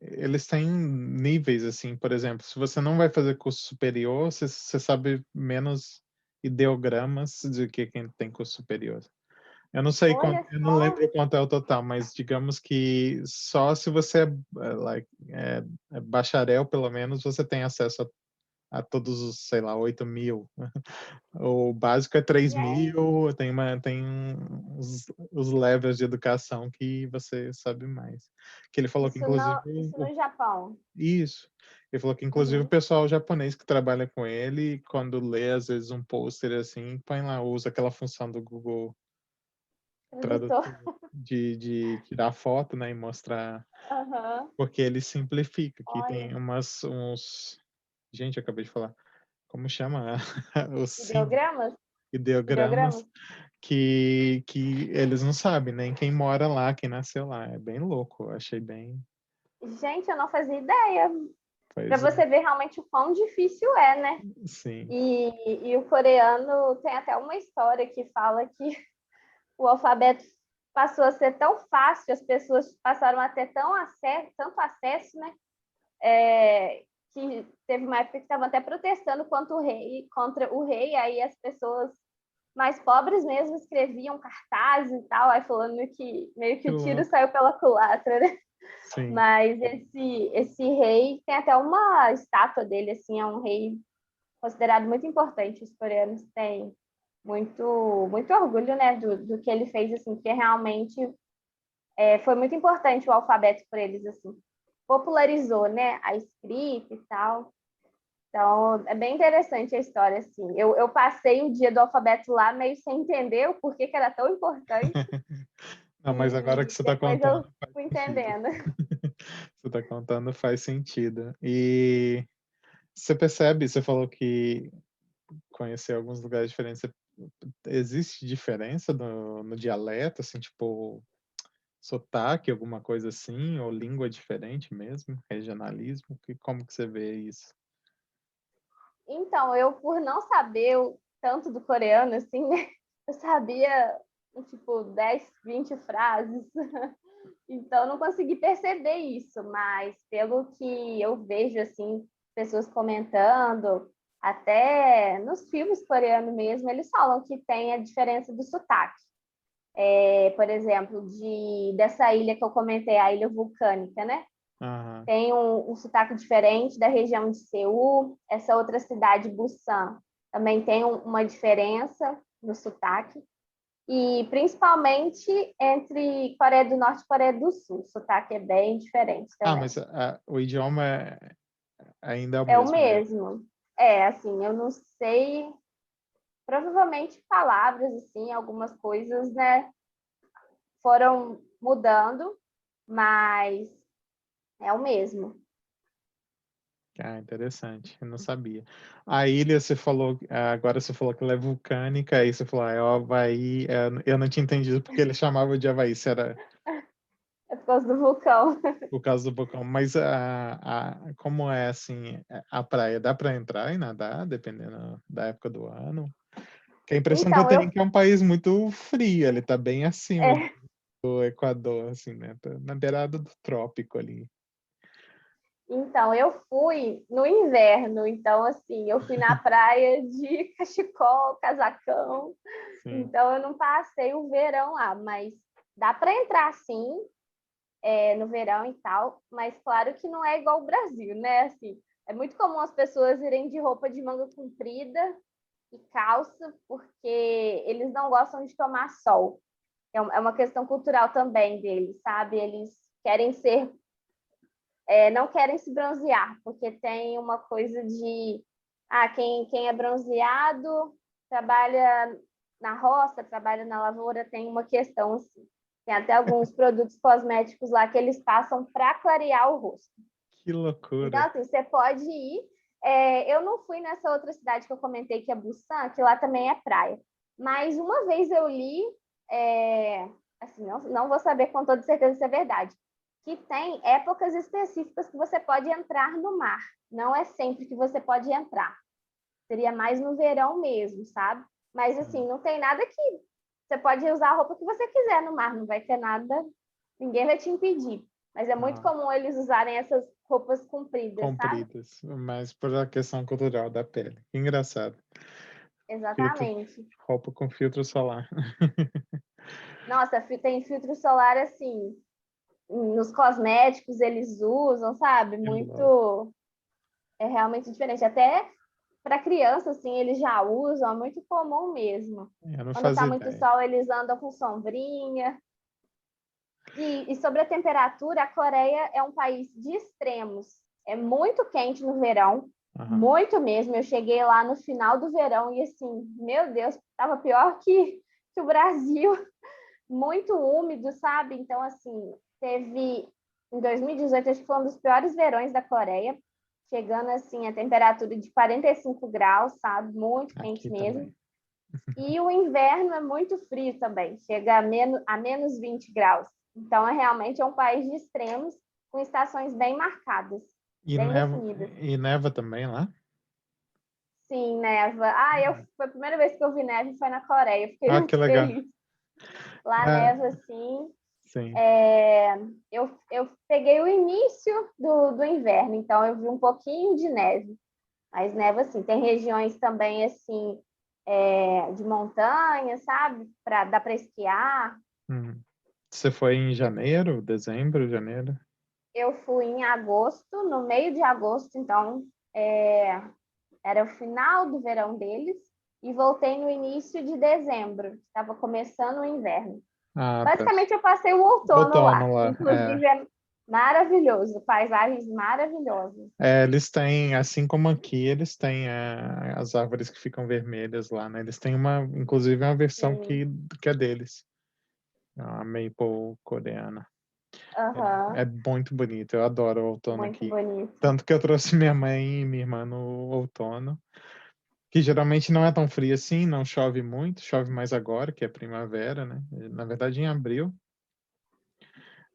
eles têm níveis, assim, por exemplo, se você não vai fazer curso superior, você sabe menos ideogramas do que quem tem curso superior. Eu não sei quanto, Olha eu não só, lembro quanto é o total, mas digamos que só se você é bacharel, pelo menos, você tem acesso a todos os, sei lá, 8.000. O básico é 3.000, tem os levels de educação que você sabe mais. Que ele falou que, inclusive, Isso no Japão. isso. Ele falou que, inclusive, o pessoal japonês que trabalha com ele, quando lê, às vezes, um pôster assim, põe lá, usa aquela função do Google Tradutor. Tradutor de tirar foto, né, e mostrar, Aham. porque ele simplifica, que tem Olha, gente, eu acabei de falar, como chama? Os símbolos, ideogramas? ideogramas, Ideogramas? que eles não sabem, nem quem mora lá, quem nasceu lá. É bem louco, eu achei bem. Gente, eu não fazia ideia. Para Pois é, você ver realmente o quão difícil é, né? sim. E o coreano tem até uma história que fala que o alfabeto passou a ser tão fácil, as pessoas passaram a ter tanto acesso, né? Que teve uma época que estavam até protestando contra o rei, aí as pessoas mais pobres mesmo escreviam cartazes e tal, aí falando que meio que Que o tiro louco. saiu pela culatra, né? Sim. Mas esse rei tem até uma estátua dele, assim, é um rei considerado muito importante. Os coreanos têm muito orgulho, né, do que ele fez, assim, porque realmente foi muito importante o alfabeto para eles, assim. Popularizou, né, a escrita e tal. Então, é bem interessante a história, assim. Eu passei o dia do alfabeto lá meio sem entender o porquê que era tão importante Não, mas agora que e você está depois eu contando, faz fui sentido. entendendo. Você está contando, faz sentido. E você percebe, você falou que conhecer alguns lugares diferentes. Existe diferença no dialeto, assim, tipo, sotaque, alguma coisa assim, ou língua diferente mesmo, regionalismo? Como que você vê isso? Então, eu, por não saber tanto do coreano, assim, né? Eu sabia, tipo, 10, 20 frases. Então, eu não consegui perceber isso, mas pelo que eu vejo, assim, pessoas comentando, até nos filmes coreanos mesmo, eles falam que tem a diferença do sotaque. Por exemplo, dessa ilha que eu comentei, a ilha vulcânica, né? Aham. Tem um sotaque diferente da região de Seul. Essa outra cidade, Busan, também tem uma diferença no sotaque. E principalmente entre Coreia do Norte e Coreia do Sul. O sotaque é bem diferente Ah, também. mas o idioma ainda é o É o mesmo, né? mesmo. Assim, eu não sei, provavelmente palavras, assim, algumas coisas, né, foram mudando, mas é o mesmo. Ah, interessante, eu não sabia. A ilha, você falou, agora você falou que ela é vulcânica, aí você falou, é o Havaí, eu não tinha entendido porque ele chamava de Havaí, se era É por causa do vulcão. por causa do vulcão, mas como é assim, a praia, dá para entrar e nadar, dependendo da época do ano? Que a impressão que eu Então, tenho é que é um país muito frio, ele tá bem acima é, do Equador, assim, né? Tá na beirada do trópico ali. então, eu fui no inverno, então, assim, eu fui na praia de cachecol, casacão, Sim. então eu não passei o verão lá, mas dá para entrar, sim, no verão e tal, mas claro que não é igual o Brasil, né? Assim, é muito comum as pessoas irem de roupa de manga comprida e calça, porque eles não gostam de tomar sol. É uma questão cultural também deles, sabe? Eles querem ser não querem se bronzear, porque tem uma coisa de quem é bronzeado trabalha na roça, trabalha na lavoura, tem uma questão assim. Tem até alguns produtos cosméticos lá que eles passam para clarear o rosto. Que Então, loucura. assim, você pode ir. Eu não fui nessa outra cidade que eu comentei, que é Busan, que lá também é praia. Mas uma vez eu li, assim, não vou saber com toda certeza se é verdade, que tem épocas específicas que você pode entrar no mar. Não é sempre que você pode entrar. Seria mais no verão mesmo, sabe? Mas, assim, Sim. não tem nada que... Você pode usar a roupa que você quiser no mar, não vai ter nada, ninguém vai te impedir. Mas é muito Ah, comum eles usarem essas roupas compridas, sabe? compridas, mas por a questão cultural da pele. Que engraçado. Filtro, Exatamente. roupa com filtro solar. Nossa, tem filtro solar assim, nos cosméticos eles usam, sabe? Que louco. Muito, é realmente diferente. Até para criança, assim, eles já usam, é muito comum mesmo. Eu não Quando tá fazia muito ideia. sol, eles andam com sombrinha. E sobre a temperatura, a Coreia é um país de extremos. É muito quente no verão, Aham. muito mesmo. Eu cheguei lá no final do verão e assim, meu Deus, estava pior que o Brasil, muito úmido, sabe? Então, assim, teve em 2018, acho que foi um dos piores verões da Coreia, chegando assim a temperatura de 45 graus, sabe? Muito quente Aqui mesmo. também. E o inverno é muito frio também, chega a menos 20 graus. Então, realmente é um país de extremos, com estações bem marcadas, E bem neva, definidas. e neva também lá? Sim, neva. Foi a primeira vez que eu vi neve foi na Coreia, fiquei Ah, que muito legal. feliz. Lá Ah, neva, sim. sim. Eu peguei o início do inverno, então eu vi um pouquinho de neve. Mas neva, assim, tem regiões também, assim, de montanha, sabe? Dá para esquiar. Hum. Você foi em janeiro, dezembro, janeiro? Eu fui em agosto, no meio de agosto, então é, era o final do verão deles, e voltei no início de dezembro, estava começando o inverno. Ah, tá. Basicamente, eu passei o outono lá, Outono que lá, é. inclusive é maravilhoso, paisagens maravilhosas. É, eles têm, assim como aqui, eles têm as árvores que ficam vermelhas lá, né? Eles têm inclusive uma versão Sim, que é deles, a maple coreana. É aham, muito bonito, eu adoro o outono muito aqui. bonito. Tanto que eu trouxe minha mãe e minha irmã no outono, que geralmente não é tão frio assim, não chove muito, chove mais agora, que é primavera, né? Na verdade, em abril.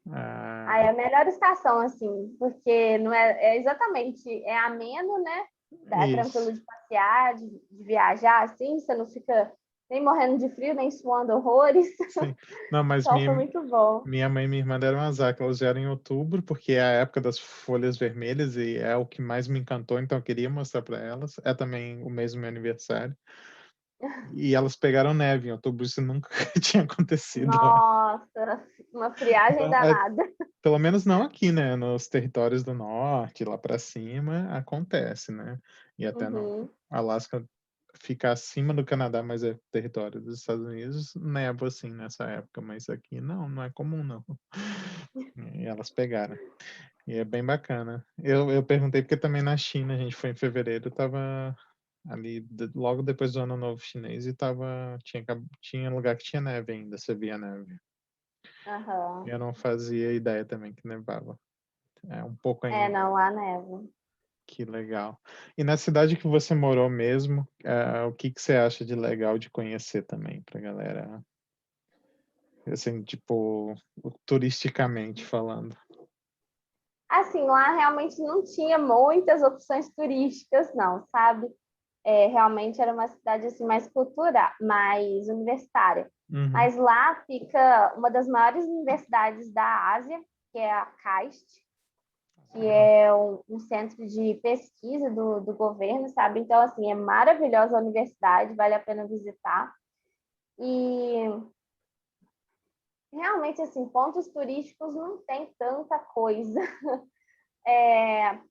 Aí Ah, é a melhor estação, assim, porque não é exatamente, é ameno, né? É isso. tranquilo de passear, de viajar, assim, você não fica nem morrendo de frio, nem suando horrores. Sim. Não, mas Então foi muito bom. minha mãe e minha irmã deram azar, que elas vieram em outubro, porque é a época das folhas vermelhas e é o que mais me encantou, então eu queria mostrar para elas. É também o mês do meu aniversário. E elas pegaram neve em outubro, isso nunca tinha acontecido lá. Nossa, uma friagem Então, danada. pelo menos não aqui, né? Nos territórios do norte, lá para cima, acontece, né? E até no Uhum. Alasca fica acima do Canadá, mas é território dos Estados Unidos, neva assim nessa época, mas aqui não é comum não. E elas pegaram. E é bem bacana. Eu perguntei porque também na China, a gente foi em fevereiro, tava ali logo depois do Ano Novo Chinês e tinha lugar que tinha neve ainda, você via neve. Aham. Eu não fazia ideia também que nevava. É um pouco ainda. Não há neve. Que legal. E na cidade que você morou mesmo, o que que você acha de legal de conhecer também pra galera? Assim, tipo, turisticamente falando. Assim, lá realmente não tinha muitas opções turísticas, não, sabe? Realmente era uma cidade assim mais cultural, mais universitária. Uhum. Mas lá fica uma das maiores universidades da Ásia, que é a KAIST, que Legal. é um centro de pesquisa do governo, sabe? Então, assim, é maravilhosa a universidade, vale a pena visitar. E realmente, assim, pontos turísticos não tem tanta coisa.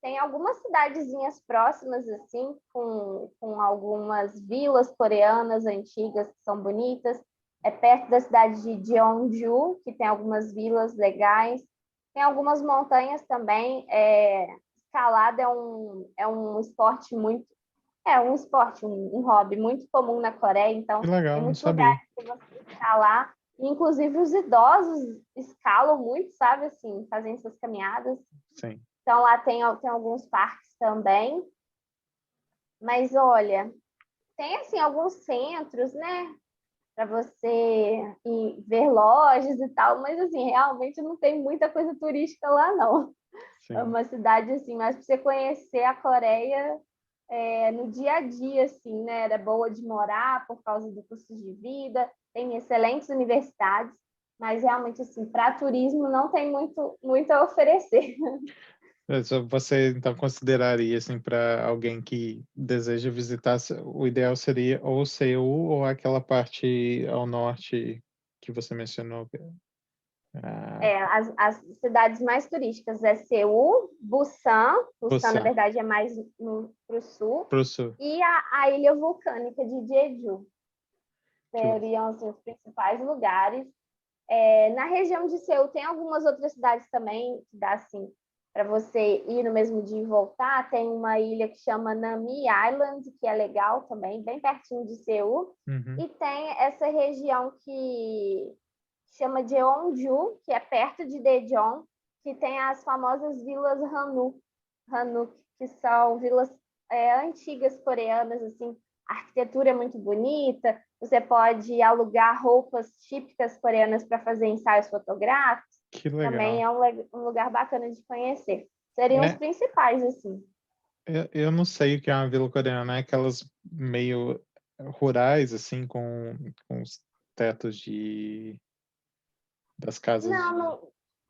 Tem algumas cidadezinhas próximas, assim, com algumas vilas coreanas antigas que são bonitas. É perto da cidade de Jeonju, que tem algumas vilas legais. Tem algumas montanhas também. Escalada é um esporte muito. É um esporte, um hobby muito comum na Coreia. Que Então, tem legal, não muitos sabia. lugares que você escalar. Inclusive, os idosos escalam muito, sabe? Assim, fazem essas caminhadas. Sim. Então, lá tem alguns parques também. Mas, olha, tem, assim, alguns centros, né? Para você ir ver lojas e tal. Mas, assim, realmente não tem muita coisa turística lá, não. É Sim. uma cidade, assim, mais para você conhecer a Coreia no dia a dia, assim, né? Era boa de morar por causa do custo de vida. Tem excelentes universidades. Mas, realmente, assim, para turismo não tem muito a oferecer. Você então consideraria assim para alguém que deseja visitar, o ideal seria ou Seul ou aquela parte ao norte que você mencionou? Ah, As cidades mais turísticas é Seul, Busan, Busan na Busan, verdade é mais para o sul, pro sul. e a ilha vulcânica de Jeju, Que seriam assim, os principais lugares. Na região de Seul tem algumas outras cidades também que dá assim para você ir no mesmo dia e voltar. Tem uma ilha que chama Nami Island, que é legal também, bem pertinho de Seul. Uhum. E tem essa região que chama de Jeonju, que é perto de Daejeon, que tem as famosas vilas Hanok, que são vilas antigas coreanas, assim, a arquitetura é muito bonita, você pode alugar roupas típicas coreanas para fazer ensaios fotográficos, Que também legal. é um lugar bacana de conhecer. Seriam os É, principais, assim. eu não sei o que é uma vila coreana, é aquelas meio rurais, assim, com os tetos das casas Não,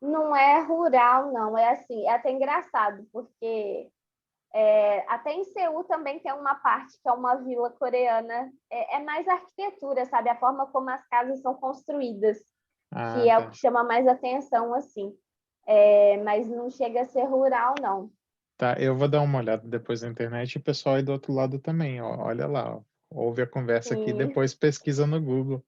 de. não é rural, não. É assim, é até engraçado, porque até em Seul também tem uma parte que é uma vila coreana. É mais arquitetura, sabe? A forma como as casas são construídas, Ah, que é o tá. que chama mais atenção, assim. Mas não chega a ser rural, não. Tá, eu vou dar uma olhada depois na internet e o pessoal aí do outro lado também, ó. Olha lá, ó. Ouve a conversa aqui, Sim, depois pesquisa no Google.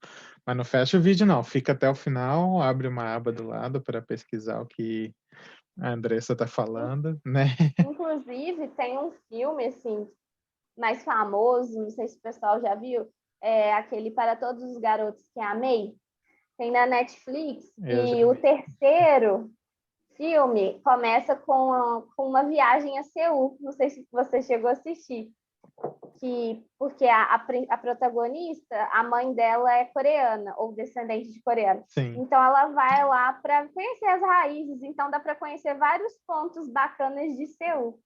Mas não fecha o vídeo, não. Fica até o final, abre uma aba do lado para pesquisar o que a Andressa está falando, né? inclusive tem um filme, assim, mais famoso, não sei se o pessoal já viu, aquele Para Todos os Garotos que Amei. Tem na Netflix, Eu já e o vi. terceiro filme começa com uma viagem a Seul. Não sei se você chegou a assistir. Porque a protagonista, a mãe dela é coreana, ou descendente de coreano. Sim. Então, ela vai lá para conhecer as raízes. Então, dá para conhecer vários pontos bacanas de Seul.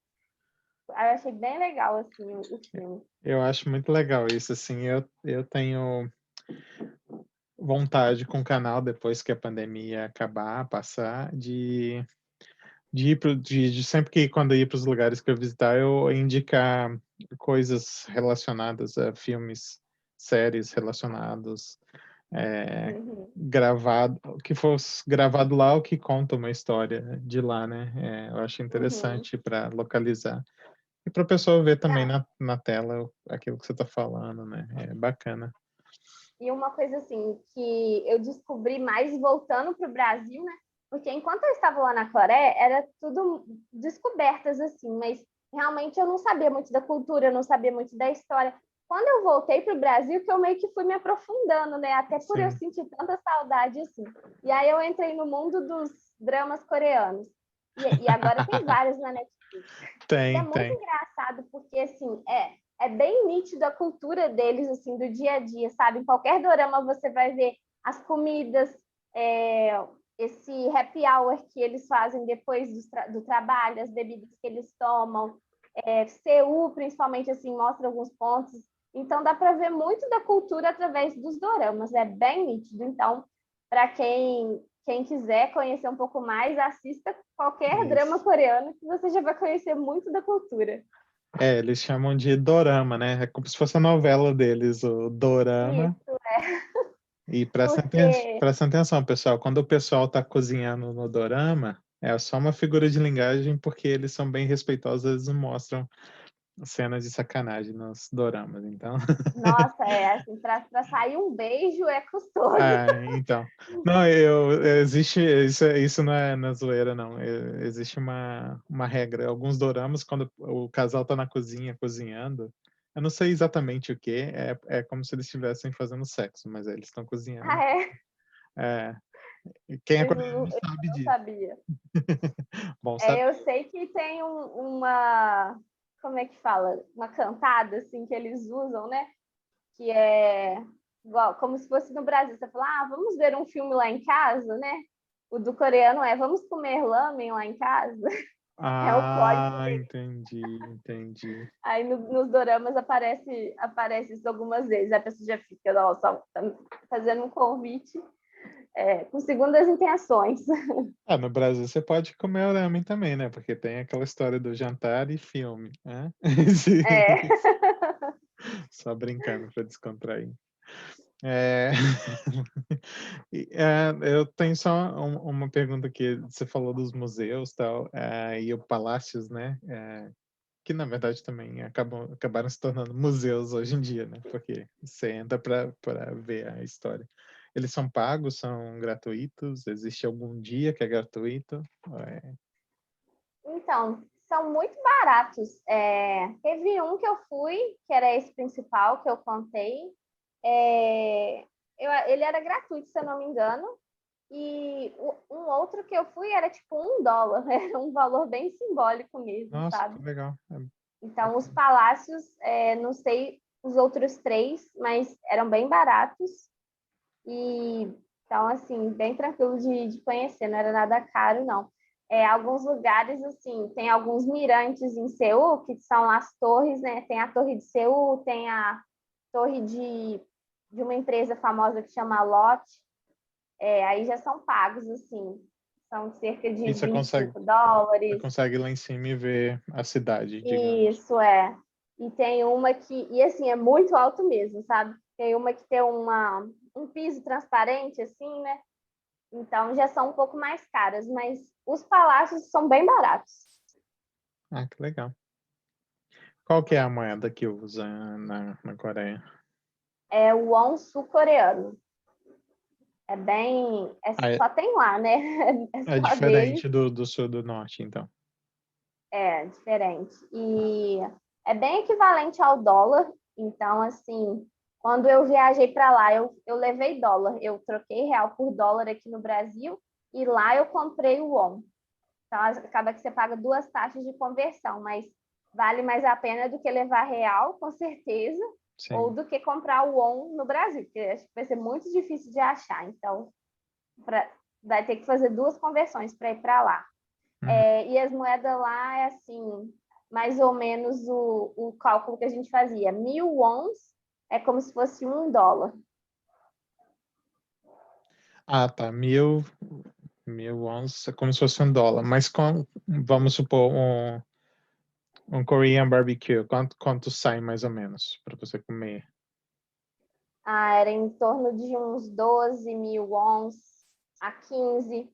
Eu achei bem legal assim, o filme. Eu acho muito legal isso, assim, eu tenho vontade com o canal, depois que a pandemia acabar, passar, de ir de sempre que quando eu ir para os lugares que eu visitar, eu indicar coisas relacionadas a filmes, séries relacionados, Uhum, gravado, que fosse gravado lá, o que conta uma história de lá, né? Eu acho uhum. interessante para localizar. E para a pessoa ver também Não, na tela aquilo que você está falando, né? É bacana. e uma coisa assim que eu descobri mais voltando para o Brasil, né? Porque enquanto eu estava lá na Coreia, era tudo descobertas assim, mas realmente eu não sabia muito da cultura, eu não sabia muito da história. Quando eu voltei para o Brasil, que eu meio que fui me aprofundando, né? Até por eu Sim, sentir tanta saudade assim. E aí eu entrei no mundo dos dramas coreanos. E agora tem vários na Netflix. E é tem, muito tem. engraçado porque assim, é bem nítido a cultura deles, assim, do dia a dia, sabe? Em qualquer dorama você vai ver as comidas, é, esse happy hour que eles fazem depois do trabalho, as bebidas que eles tomam. Seul, principalmente, assim, mostra alguns pontos. Então, dá para ver muito da cultura através dos doramas. É bem nítido. Então, para quem quiser conhecer um pouco mais, assista qualquer drama Isso. coreano que você já vai conhecer muito da cultura. Eles chamam de dorama, né? É como se fosse a novela deles, o dorama. Isso, E porque prestem atenção, pessoal. Quando o pessoal está cozinhando no dorama, é só uma figura de linguagem, porque eles são bem respeitosos, eles não mostram cenas de sacanagem nos doramas. Então, nossa, assim, para sair um beijo é custoso. então. Não, existe isso não é na zoeira, não. Existe uma regra. Alguns doramas, quando o casal está na cozinha cozinhando, eu não sei exatamente o que, é como se eles estivessem fazendo sexo, mas eles estão Ah, cozinhando. é? É, quem é coreano Eu sabe não disso. sabia. Bom saber. Eu sei que tem uma, como é que fala? Uma cantada, assim, que eles usam, né? Que é igual, como se fosse no Brasil. Você fala, vamos ver um filme lá em casa, né? O do coreano é, vamos comer lamen lá em casa. É o código Ah, dele. entendi. Aí nos doramas aparece isso algumas vezes. A pessoa já fica, nossa, tá fazendo um convite com segundas intenções. Ah, no Brasil você pode comer ramen também, né? Porque tem aquela história do jantar e filme, né? É. Só brincando para descontrair. É... eu tenho só uma pergunta que você falou dos museus tal, e o palácios, né? Que na verdade também acabaram se tornando museus hoje em dia, né? Porque você entra para ver a história. Eles são pagos, são gratuitos? Existe algum dia que é gratuito? Então, são muito baratos. Teve um que eu fui, que era esse principal que eu contei. Ele era gratuito, se eu não me engano. E um outro que eu fui era tipo $1. Era um valor bem simbólico mesmo, Nossa, que sabe? legal. Então, os Bacana. palácios, não sei os outros três, mas eram bem baratos. E então, assim, bem tranquilo de conhecer, não era nada caro, não. Alguns lugares, assim, tem alguns mirantes em Seul, que são as torres, né? Tem a Torre de Seul, tem a torre de uma empresa famosa que chama Lotte. Aí já são pagos, assim, são cerca de E vinte e cinco você dólares. consegue lá em cima e ver a cidade, digamos. Isso é. E tem uma e assim, é muito alto mesmo, sabe? Tem uma que tem um piso transparente, assim, né? Então já são um pouco mais caras, mas os palácios são bem baratos. Ah, que legal. Qual que é a moeda que usa na Coreia? É o won sul-coreano. Ah, Só tem lá, né? É é só dele, diferente do sul e do norte, então. é diferente. E é bem equivalente ao dólar. Então, assim, quando eu viajei para lá, eu levei dólar. Eu troquei real por dólar aqui no Brasil e lá eu comprei o won. Então, acaba que você paga duas taxas de conversão, mas vale mais a pena do que levar real, com certeza, ou Sim. do que comprar o won no Brasil, porque acho que vai ser muito difícil de achar. Então, vai ter que fazer duas conversões para ir para lá. Uhum. E as moedas lá é assim, mais ou menos o cálculo que a gente fazia. 1.000 wons é como se fosse $1. Ah, tá. Mil wons é como se fosse $1. Mas vamos supor, um Korean barbecue, quanto sai mais ou menos para você comer? Era em torno de uns 12.000 wons a 15.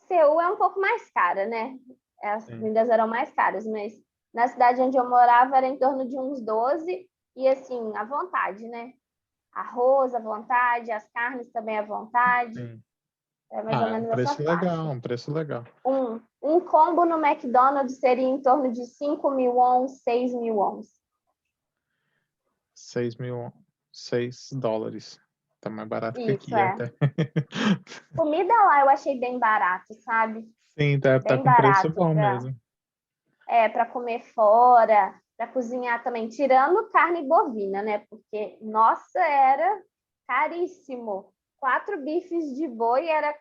Seul é um pouco mais cara, né? As Sim. comidas eram mais caras, mas na cidade onde eu morava era em torno de uns 12 e assim, à vontade, né? Arroz à vontade, as carnes também à vontade. Sim. É mais ou Ah, é um menos essa preço legal, faixa. um preço legal. Um combo no McDonald's seria em torno de 5.000 wons, 6.000 wons. 6.000, $6. Tá mais barato que Isso, aqui é. até. Comida lá eu achei bem barato, sabe? Sim, tá Bem com preço barato bom para mesmo. comer fora, para cozinhar também, tirando carne bovina, né? Porque, nossa, era caríssimo. 4 bifes de boi era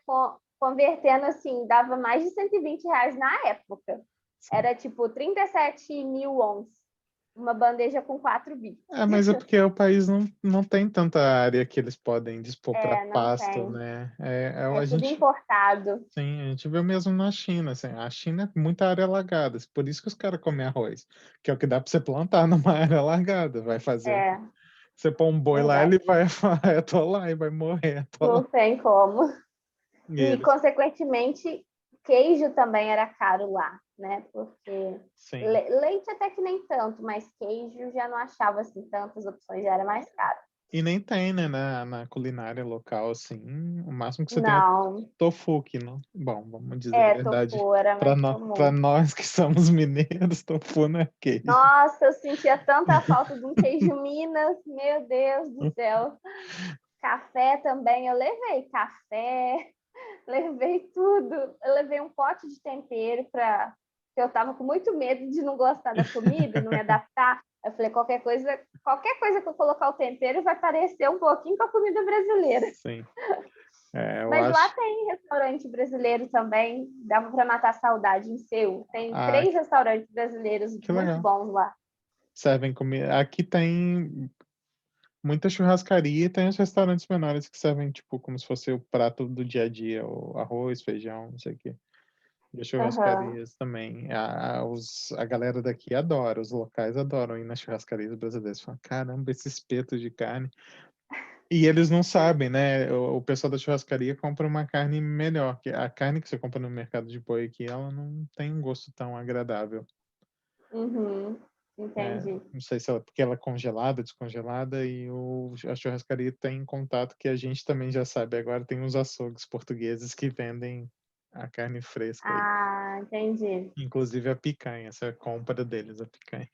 convertendo assim, dava mais de R$ 120 na época. Sim. Era tipo 37.000 wons, uma bandeja com 4 bifes. Mas é porque o país não tem tanta área que eles podem dispor para Não pasto, tem. né? É tudo importado. Sim, a gente vê mesmo na China, assim, a China é muita área alagada, por isso que os caras comem arroz, que é o que dá para você plantar numa área alagada, vai fazer o quê? É, Você põe um boi lá, ele verdade. vai atolar e vai morrer Não atolado. tem como. E E, eles, consequentemente, queijo também era caro lá, né? Porque sim. leite até que nem tanto, mas queijo já não achava assim tantas opções, já era mais caro. E nem tem, né, na culinária local, assim, o máximo que você tem é Não, tofu, que não. Bom, vamos dizer a verdade, tofu era para mais nós, para comum. nós que somos mineiros, tofu não é queijo. Nossa, eu sentia tanta falta de um queijo Minas, meu Deus do céu. Café também, eu levei café, levei tudo. Eu levei um pote de tempero para eu tava com muito medo de não gostar da comida, não me adaptar. Eu falei, qualquer coisa que eu colocar o tempero vai parecer um pouquinho com a comida brasileira. Sim, eu Mas lá acho. tem restaurante brasileiro também, dava para matar a saudade em Seul. Tem Ah, 3 restaurantes brasileiros que muito legal. bons lá. Servem comida. Aqui tem muita churrascaria e tem os restaurantes menores que servem, tipo, como se fosse o prato do dia a dia, o arroz, feijão, não sei o quê. E as Aham. churrascarias também. A galera daqui adora, os locais adoram ir nas churrascarias brasileiras. Falam, caramba, esse espeto de carne. E eles não sabem, né? O pessoal da churrascaria compra uma carne melhor, que a carne que você compra no mercado de boi aqui, ela não tem um gosto tão agradável. Uhum, É, entendi. não sei se ela, porque ela é congelada, descongelada, e a churrascaria tem contato que a gente também já sabe. Agora tem uns açougues portugueses que vendem a carne fresca aí. Ah, entendi. Inclusive a picanha, essa é a compra deles, a picanha.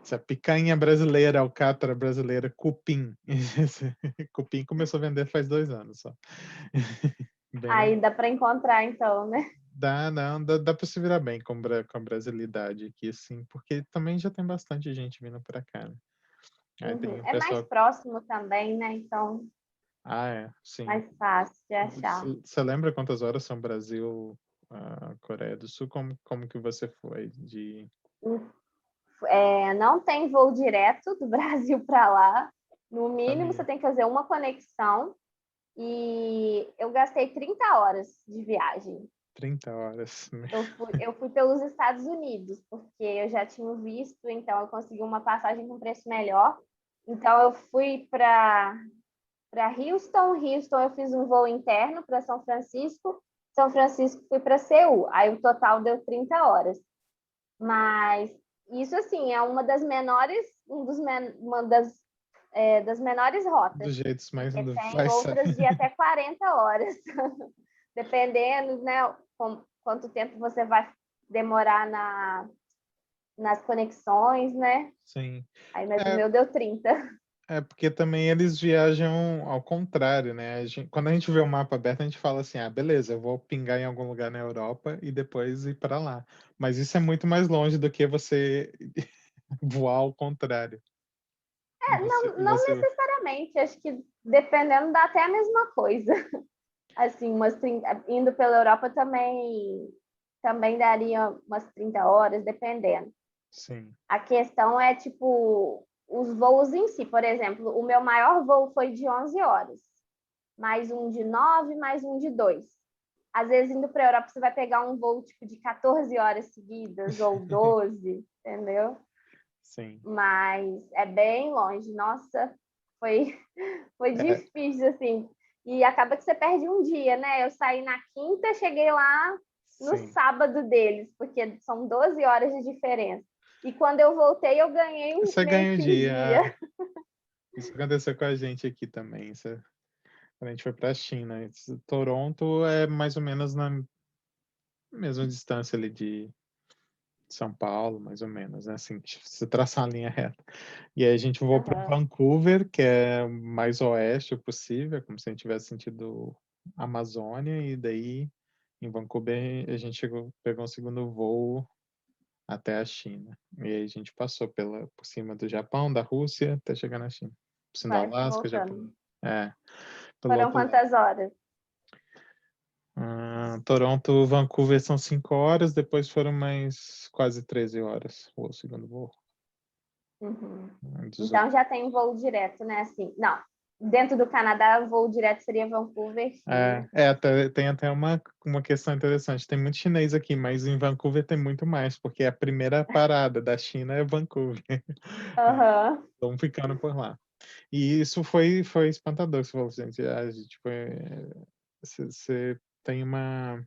Essa picanha brasileira, alcatra brasileira, cupim. Cupim começou a vender faz 2 anos só. Bem Aí legal. dá para encontrar então, né? Dá, não, dá para se virar bem com a brasilidade aqui, assim, porque também já tem bastante gente vindo para cá, né? Aí Uhum. tem o É mais pessoal. próximo também, né? Então, Ah, é, sim. mais fácil de achar. Você lembra quantas horas são Brasil, Coreia do Sul? Como que você foi Não tem voo direto do Brasil para lá. No mínimo, você sabia? tem que fazer uma conexão. E eu gastei 30 horas de viagem. 30 horas. Eu fui pelos Estados Unidos, porque eu já tinha visto, então eu consegui uma passagem com preço melhor. Então eu fui para Houston, Houston eu fiz um voo interno para São Francisco fui para Seul. Aí o total deu 30 horas. Mas isso assim é uma das menores, das menores Dos rotas, jeitos mais porque tem faz. outras de até 40 horas, dependendo, né, quanto tempo você vai demorar nas conexões, né? Sim. Aí, mas o É, meu deu 30. é porque também eles viajam ao contrário, né? Quando a gente vê o mapa aberto, a gente fala assim: ah, beleza, eu vou pingar em algum lugar na Europa e depois ir para lá. Mas isso é muito mais longe do que você voar ao contrário. E você, Não, e não você... necessariamente, acho que dependendo dá até a mesma coisa. Assim, indo pela Europa também daria umas 30 horas, dependendo. Sim. A questão é, tipo, os voos em si. Por exemplo, o meu maior voo foi de 11 horas, mais um de 9, mais um de 2. Às vezes, indo para a Europa, você vai pegar um voo, tipo, de 14 horas seguidas ou 12, entendeu? Sim. Mas é bem longe. Nossa, foi, foi É, difícil, assim. E acaba que você perde um dia, né? Eu saí na quinta, cheguei lá no sim. sábado deles, porque são 12 horas de diferença. E quando eu voltei, eu ganhei Você meio ganha o que um dia. dia. Isso aconteceu com a gente aqui também. Quando a gente foi para a China. Toronto é mais ou menos na mesma distância ali de São Paulo, mais ou menos, né? Assim, se traçar a linha reta. E aí a gente voou para Uhum. Vancouver, que é mais oeste possível, como se a gente tivesse sentido Amazônia, e daí em Vancouver a gente pegou um segundo voo até a China. E aí a gente passou por cima do Japão, da Rússia, até chegar na China. Por cima do Vai Alasca, Japão. voltando. É, pelo Foram outro lado. quantas horas? Toronto, Vancouver são 5 horas, depois foram mais quase 13 horas o segundo voo. Uhum. 18. Então já tem voo direto, né? Assim, não. Dentro do Canadá, o voo direto seria Vancouver, China. Tem até uma questão interessante. Tem muito chinês aqui, mas em Vancouver tem muito mais, porque a primeira parada da China é Vancouver. Aham. Estão ficando por lá. E isso foi espantador. Você falou, gente, tipo, você tem uma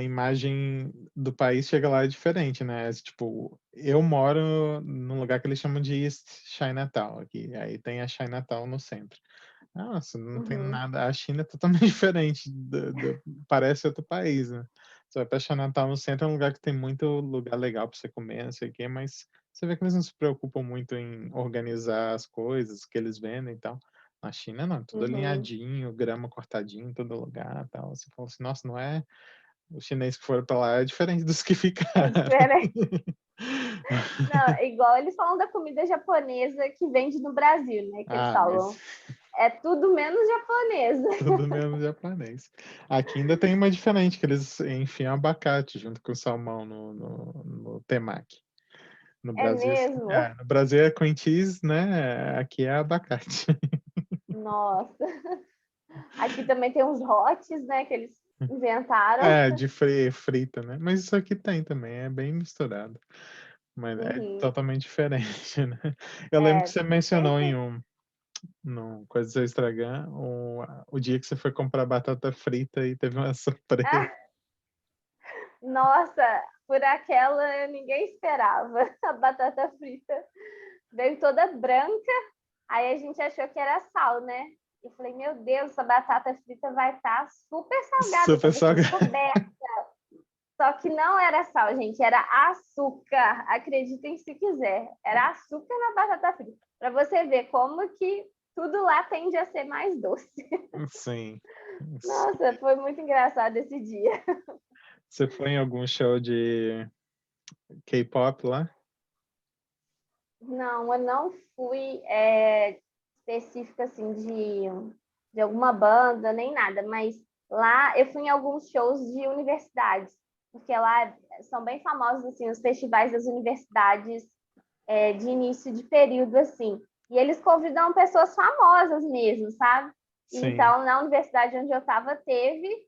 imagem do país, chega lá é diferente, né? Tipo, eu moro num lugar que eles chamam de East Chinatown aqui. Aí tem a Chinatown no centro. Nossa, não tem Uhum. nada. A China é totalmente diferente. Parece outro país, né? Você vai pra Chinatown no centro, é um lugar que tem muito lugar legal para você comer, não sei o quê, mas você vê que eles não se preocupam muito em organizar as coisas que eles vendem e tal. Na China, não, tudo Uhum. alinhadinho, grama cortadinho em todo lugar e tal. Você fala assim, nossa, não é. Os chineses que foram para lá é diferente dos que É ficaram. diferente. Não, igual eles falam da comida japonesa que vende no Brasil, né? Que eles Mas falam, é tudo menos japonesa. tudo menos japonês. Aqui ainda tem uma diferente, que eles enfiam abacate junto com salmão no temaki. No É Brasil, mesmo? no Brasil é cream cheese, né? Aqui é abacate. Nossa. Aqui também tem uns hotes, né? Que eles inventaram. De frita, né? Mas isso aqui tem também, é bem misturado. Mas é Uhum. totalmente diferente, né? Eu lembro que É, você mencionou sempre. no coisa do seu Instagram, o dia que você foi comprar batata frita e teve uma surpresa. Ah, nossa, por aquela ninguém esperava. A batata frita veio toda branca, aí a gente achou que era sal, né? Eu falei, meu Deus, essa batata frita vai estar super salgada, Super estava salgado. descoberta. Só que não era sal, gente, era açúcar. Acreditem se quiser. Era açúcar na batata frita. Para você ver como que tudo lá tende a ser mais doce. Sim. Nossa, foi muito engraçado esse dia. Você foi em algum show de K-pop lá? Não, eu não fui específica assim de alguma banda, nem nada, mas lá eu fui em alguns shows de universidades, porque lá são bem famosos assim, os festivais das universidades de início de período, assim. E eles convidam pessoas famosas mesmo, sabe? Sim. Então, na universidade onde eu estava, teve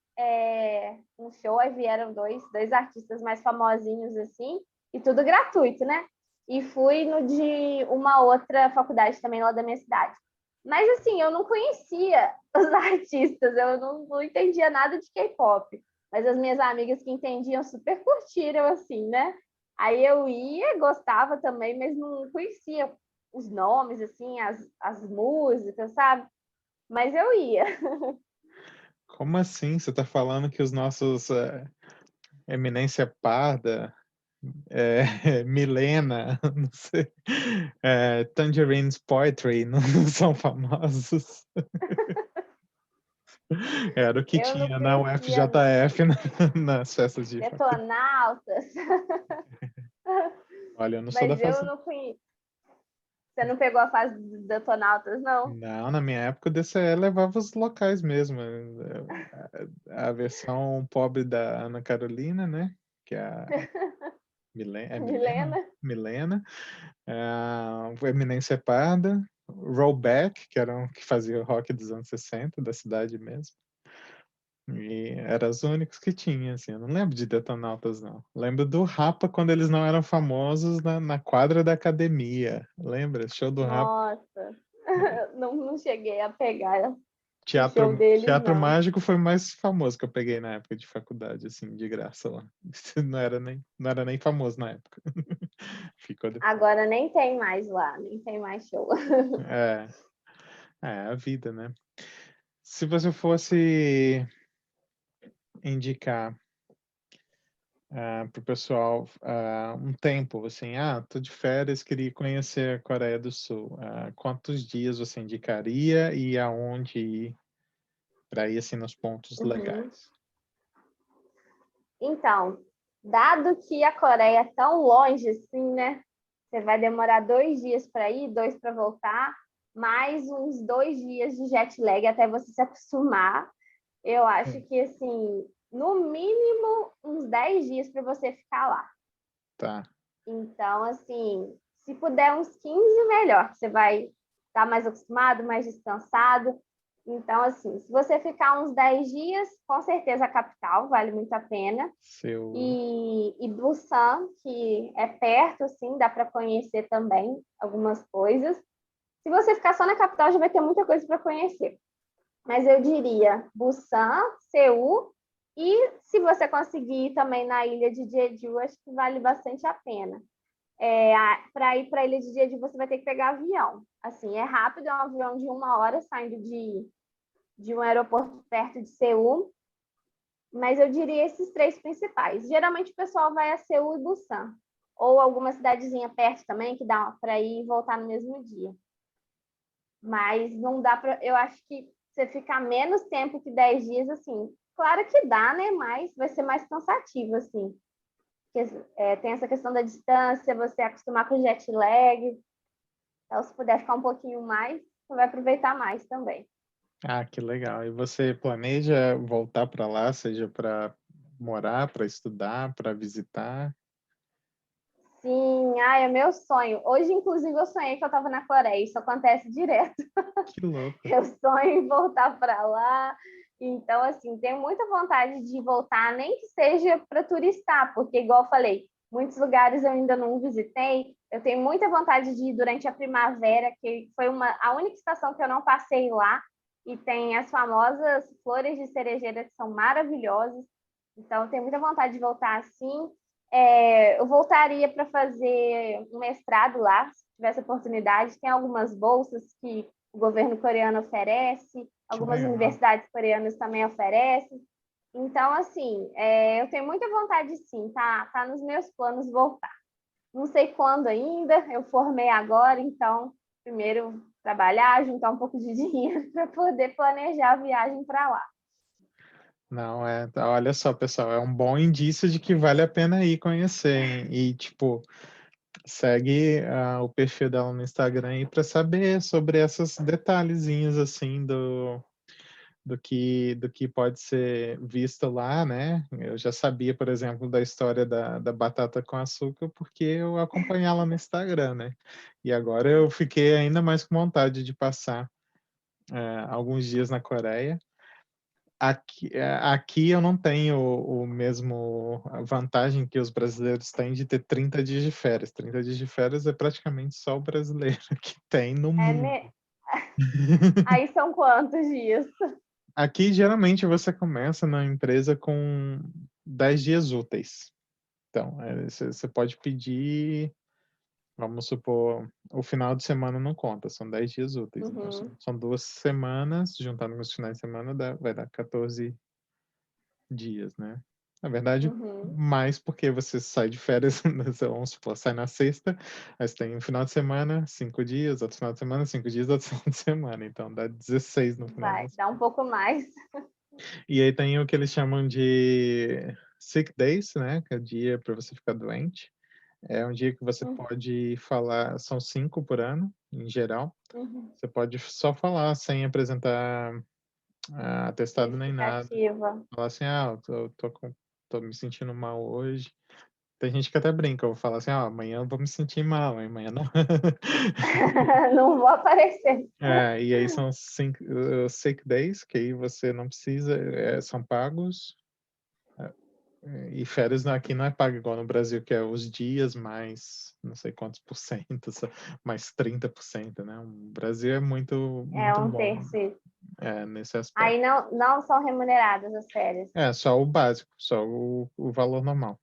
um show, aí vieram dois artistas mais famosinhos, assim, e tudo gratuito, né? E fui no de uma outra faculdade também lá da minha cidade. Mas, assim, eu não conhecia os artistas, eu não entendia nada de K-pop. Mas as minhas amigas que entendiam super curtiram, assim, né? Aí eu ia, gostava também, mas não conhecia os nomes, assim, as músicas, sabe? Mas eu ia. Como assim? Você está falando que os nossos Eminência Parda, Milena, não sei, Tangerine's Poetry não são famosos? Era o que Eu não tinha na conhecia, UFJF nas festas de faculdade. Detonautas, Olha, eu não sou da mas eu festa. não conhecia. Você não pegou a fase dos Detonautas, não? Não, na minha época o DCE levava os locais mesmo. A versão pobre da Ana Carolina, né? Que é a Milena? Milena? Milena. O Eminência Parda. Rollback, que era um que fazia o rock dos anos 60, da cidade mesmo. E eram os únicos que tinha, assim. Eu não lembro de Detonautas, não. Lembro do Rapa quando eles não eram famosos na quadra da academia. Lembra? Show do Rapa. Nossa, não cheguei a pegar o Teatro, show deles, Teatro não. Mágico foi o mais famoso que eu peguei na época de faculdade, assim, de graça lá. Não era nem famoso na época. Ficou depois. Agora nem tem mais lá, nem tem mais show. É, a vida, né? Se você fosse indicar para o pessoal um tempo, assim, tô de férias, queria conhecer a Coreia do Sul. Quantos dias você indicaria e aonde ir para ir, assim, nos pontos Uhum. legais? Então, dado que a Coreia é tão longe assim, né? Você vai demorar 2 dias para ir, 2 para voltar, mais uns 2 dias de jet lag até você se acostumar. Eu acho Sim. que, assim, no mínimo uns 10 dias para você ficar lá. Tá. Então, assim, se puder uns 15, melhor. Você vai estar mais acostumado, mais descansado. Então, assim, se você ficar uns 10 dias, com certeza a capital vale muito a pena. Seu. E Busan, que é perto, assim, dá para conhecer também algumas coisas. Se você ficar só na capital, já vai ter muita coisa para conhecer. Mas eu diria Busan, Seul, e se você conseguir ir também na ilha de Jeju, acho que vale bastante a pena. Para ir para a ilha de Jeju, você vai ter que pegar avião. Assim, é rápido, é um avião de 1 hora saindo de um aeroporto perto de Seul, mas eu diria esses 3 principais. Geralmente o pessoal vai a Seul e Busan, ou alguma cidadezinha perto também, que dá para ir e voltar no mesmo dia. Mas não dá para. Eu acho que você ficar menos tempo que 10 dias, assim, claro que dá, né? Mas vai ser mais cansativo, assim. Porque, tem essa questão da distância, você acostumar com o jet lag. Então, se puder ficar um pouquinho mais, você vai aproveitar mais também. Que legal. E você planeja voltar para lá, seja para morar, para estudar, para visitar? Sim, é meu sonho. Hoje, inclusive, eu sonhei que eu estava na Coreia. Isso acontece direto. Que louco. Eu sonho em voltar para lá. Então, assim, tenho muita vontade de voltar, nem que seja para turistar, porque, igual eu falei, Muitos lugares eu ainda não visitei. Eu tenho muita vontade de ir durante a primavera, que foi a única estação que eu não passei lá. E tem as famosas flores de cerejeira, que são maravilhosas. Então, eu tenho muita vontade de voltar assim. Eu voltaria para fazer um mestrado lá, se tivesse oportunidade. Tem algumas bolsas que o governo coreano oferece, Que algumas legal. universidades coreanas também oferecem. Então, assim, eu tenho muita vontade, sim, tá nos meus planos voltar. Não sei quando ainda, eu formei agora, então, primeiro trabalhar, juntar um pouco de dinheiro para poder planejar a viagem para lá. Não, olha só, pessoal, é um bom indício de que vale a pena ir conhecer, hein? E, tipo, segue o perfil dela no Instagram aí para saber sobre esses detalhezinhos, assim, do que pode ser visto lá, né? Eu já sabia, por exemplo, da história da batata com açúcar, porque eu acompanho ela no Instagram, né? E agora eu fiquei ainda mais com vontade de passar alguns dias na Coreia. Aqui eu não tenho o mesmo a vantagem que os brasileiros têm de ter 30 dias de férias. 30 dias de férias é praticamente só o brasileiro que tem no É, mundo. né? Aí são quantos dias? Aqui, geralmente, você começa na empresa com 10 dias úteis. Então, você pode pedir, vamos supor, o final de semana não conta, são 10 dias úteis. Então, Uhum, são 2 semanas, juntando com os finais de semana, vai dar 14 dias, né? Na verdade, uhum. mais porque você sai de férias, vamos supor, sai na sexta, aí você tem um final de semana, 5 dias, outro final de semana, 5 dias, outro final de semana. Então, dá 16 no final. Vai, dá um pouco mais. E aí tem o que eles chamam de sick days, né? Que é o dia para você ficar doente. É um dia que você Uhum, pode falar, são 5 por ano, em geral. uhum. Você pode só falar sem apresentar atestado nem nada. Justificativa. Falar assim, tô me sentindo mal hoje. Tem gente que até brinca, eu vou falar assim, amanhã eu vou me sentir mal, amanhã não. Não vou aparecer. E aí são 5 sick days, que aí você não precisa, são pagos. E férias aqui não é pago igual no Brasil, que é os dias mais não sei quantos por cento, mais 30%, né? O Brasil é muito, É muito um bom terço. nesse aspecto. Aí não são remuneradas as férias. É, só o básico, só o valor normal.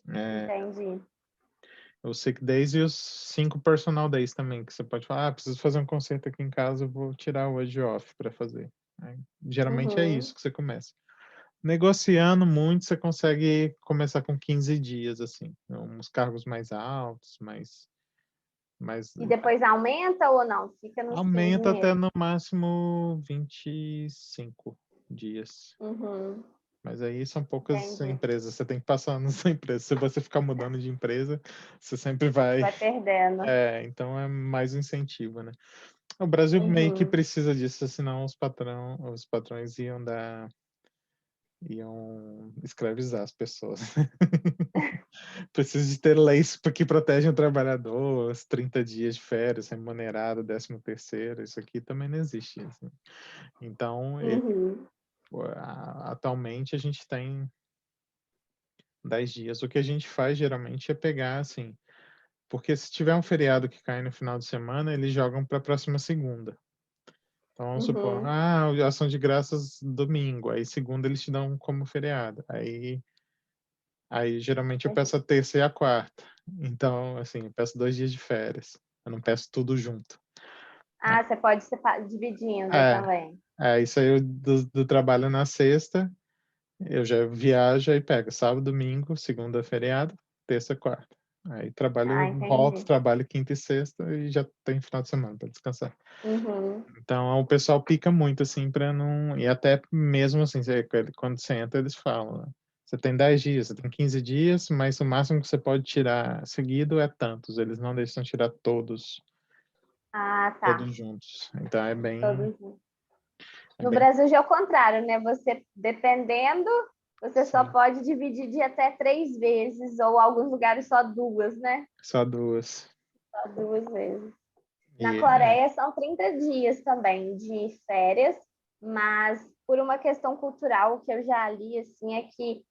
É, Entendi. os sick days e os 5 personal days também, que você pode falar, preciso fazer um concerto aqui em casa, eu vou tirar hoje off para fazer. Aí, geralmente é Uhum. isso que você começa. Negociando muito, você consegue começar com 15 dias, assim, uns cargos mais altos, mais E depois aumenta ou não? Fica nos 15 aumenta até mesmo. no máximo 25 dias. Uhum. Mas aí são poucas Entendi. empresas, você tem que passar nessa empresa. Se você ficar mudando de empresa, você sempre vai. Vai perdendo. Então é mais incentivo, né? O Brasil meio que Uhum. precisa disso, senão os patrões iam escravizar as pessoas. Precisa de ter leis que protegem o trabalhador, os 30 dias de férias, remunerado, 13º, isso aqui também não existe. Assim. Então, Uhum. atualmente a gente tem 10 dias. O que a gente faz geralmente é pegar, assim, porque se tiver um feriado que cai no final de semana, eles jogam para a próxima segunda. Então, vamos supor, Uhum. ação de graças domingo, aí segunda eles te dão como feriado. Aí geralmente eu peço a terça e a quarta. Então, assim, eu peço 2 dias de férias. Eu não peço tudo junto. Ah, você pode dividindo É, também. isso aí do trabalho na sexta, eu já viajo e pego sábado, domingo, segunda é feriado, terça, quarta. Aí Ah, volto, entendi. trabalho quinta e sexta e já tem final de semana para descansar. Uhum. Então o pessoal pica muito assim para não. E até mesmo assim, quando você entra, eles falam, né? Você tem 10 dias, você tem 15 dias, mas o máximo que você pode tirar seguido é tantos. Eles não deixam tirar Ah, tá. todos juntos. Então é bem. Todos. É No bem Brasil já é o contrário, né? Você, dependendo, você só sim, pode dividir de até 3 vezes, ou alguns lugares só duas, né? só duas. Só 2 vezes. Na E, Coreia são 30 dias também de férias, mas por uma questão cultural, o que eu já li, assim, é que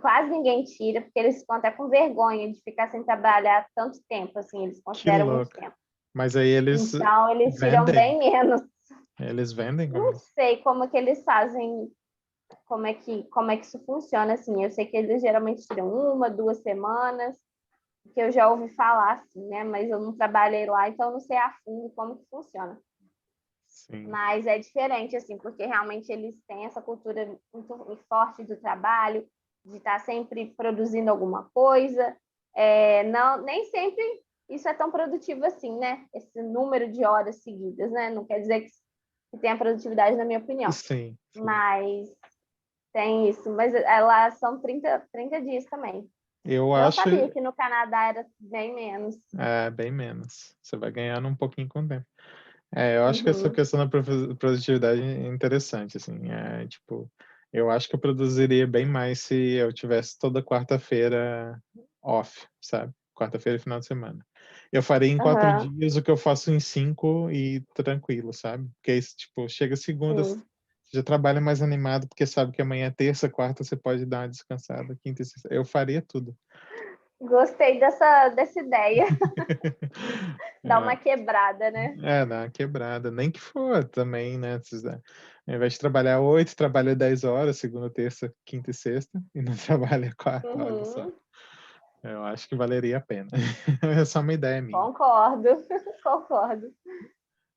quase ninguém tira, porque eles ficam até com vergonha de ficar sem trabalhar tanto tempo, assim, eles Que consideram muito louco. tempo. Mas aí eles Então, eles tiram vendem? bem menos. Eles vendem Não como? sei como que eles fazem, como é que isso funciona, assim. Eu sei que eles geralmente tiram 1, 2 semanas, que eu já ouvi falar, assim, né? Mas eu não trabalhei lá, então eu não sei a fundo como que funciona. Sim. Mas é diferente, assim, porque realmente eles têm essa cultura muito forte do trabalho, de estar sempre produzindo alguma coisa. Não, nem sempre isso é tão produtivo assim, né? Esse número de horas seguidas, né? Não quer dizer que tenha produtividade, na minha opinião. Sim, sim. Mas tem isso. Mas lá são 30 dias também. Eu Não acho sabia que no Canadá era bem menos. bem menos. Você vai ganhando um pouquinho com o tempo. Eu acho que essa Uhum. questão da produtividade é interessante, assim. Tipo, eu acho que eu produziria bem mais se eu tivesse toda quarta-feira off, sabe? Quarta-feira e final de semana. Eu faria em 4 Aham, dias o que eu faço em 5 e tranquilo, sabe? Porque aí, tipo, chega segunda, você sim. já trabalha mais animado, porque sabe que amanhã é terça, quarta, você pode dar uma descansada, quinta e sexta. Eu faria tudo. Gostei dessa ideia. Dar uma É, quebrada, né? dá uma quebrada. Nem que for também, né? Ao invés de trabalhar 8, trabalha 10 horas, segunda, terça, quinta e sexta, e não trabalha 4, olha só. Uhum. Eu acho que valeria a pena. É só uma ideia minha. Concordo, concordo.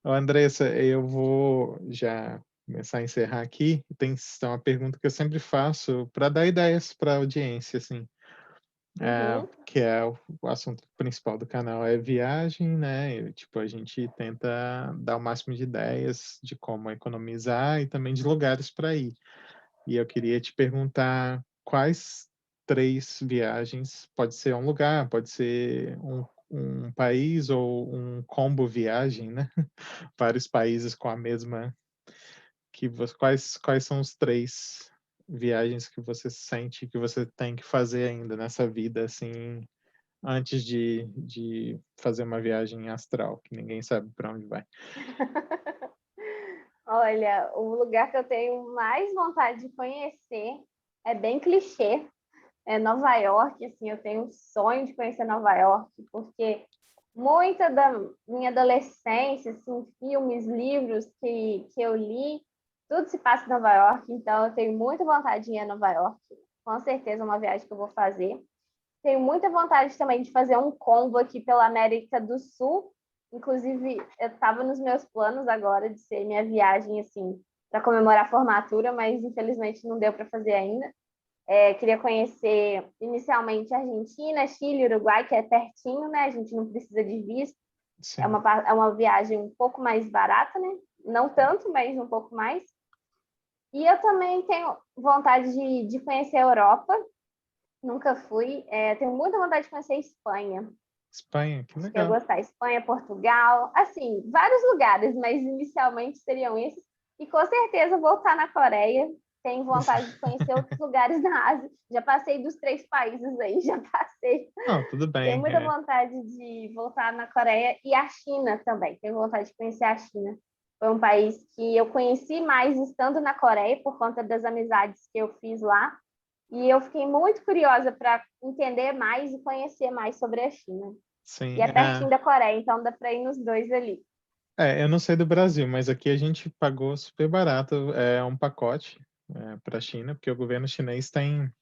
Ô, Andressa, eu vou já começar a encerrar aqui. Tem uma pergunta que eu sempre faço para dar ideias para a audiência, assim. Uhum. Que é o assunto principal do canal é viagem, né? Tipo, a gente tenta dar o máximo de ideias de como economizar e também de lugares para ir. E eu queria te perguntar quais 3 viagens, pode ser um lugar, pode ser um país ou um combo viagem, né? Vários países com a mesma quais são os 3 viagens que você sente que você tem que fazer ainda nessa vida, assim, antes de fazer uma viagem astral, que ninguém sabe para onde vai? Olha, o lugar que eu tenho mais vontade de conhecer é bem clichê, é Nova York. Assim, eu tenho um sonho de conhecer Nova York, porque muita da minha adolescência, assim, filmes, livros que eu li, tudo se passa em Nova York, então eu tenho muita vontade de ir a Nova York. Com certeza é uma viagem que eu vou fazer. Tenho muita vontade também de fazer um combo aqui pela América do Sul. Inclusive, eu estava nos meus planos agora de ser minha viagem assim para comemorar a formatura, mas infelizmente não deu para fazer ainda. Queria conhecer inicialmente Argentina, Chile, Uruguai, que é pertinho, né? A gente não precisa de visto. É Sim. uma, é uma viagem um pouco mais barata, né? Não tanto, mas um pouco mais. E eu também tenho vontade de conhecer a Europa. Nunca fui. Tenho muita vontade de conhecer a Espanha. Espanha, que Acho que eu ia legal. gostar. Espanha, Portugal, assim, vários lugares, mas inicialmente seriam esses. E com certeza voltar na Coreia. Tenho vontade de conhecer outros lugares na Ásia. Já passei dos 3 países aí, já passei. Não, tudo Tenho bem. muita vontade de voltar na Coreia e a China também. Tenho vontade de conhecer a China. Foi um país que eu conheci mais estando na Coreia por conta das amizades que eu fiz lá. E eu fiquei muito curiosa para entender mais e conhecer mais sobre a China. E Sim. é pertinho da Coreia, então dá para ir nos dois ali. Eu não sei do Brasil, mas aqui a gente pagou super barato, um pacote para a China, porque o governo chinês tem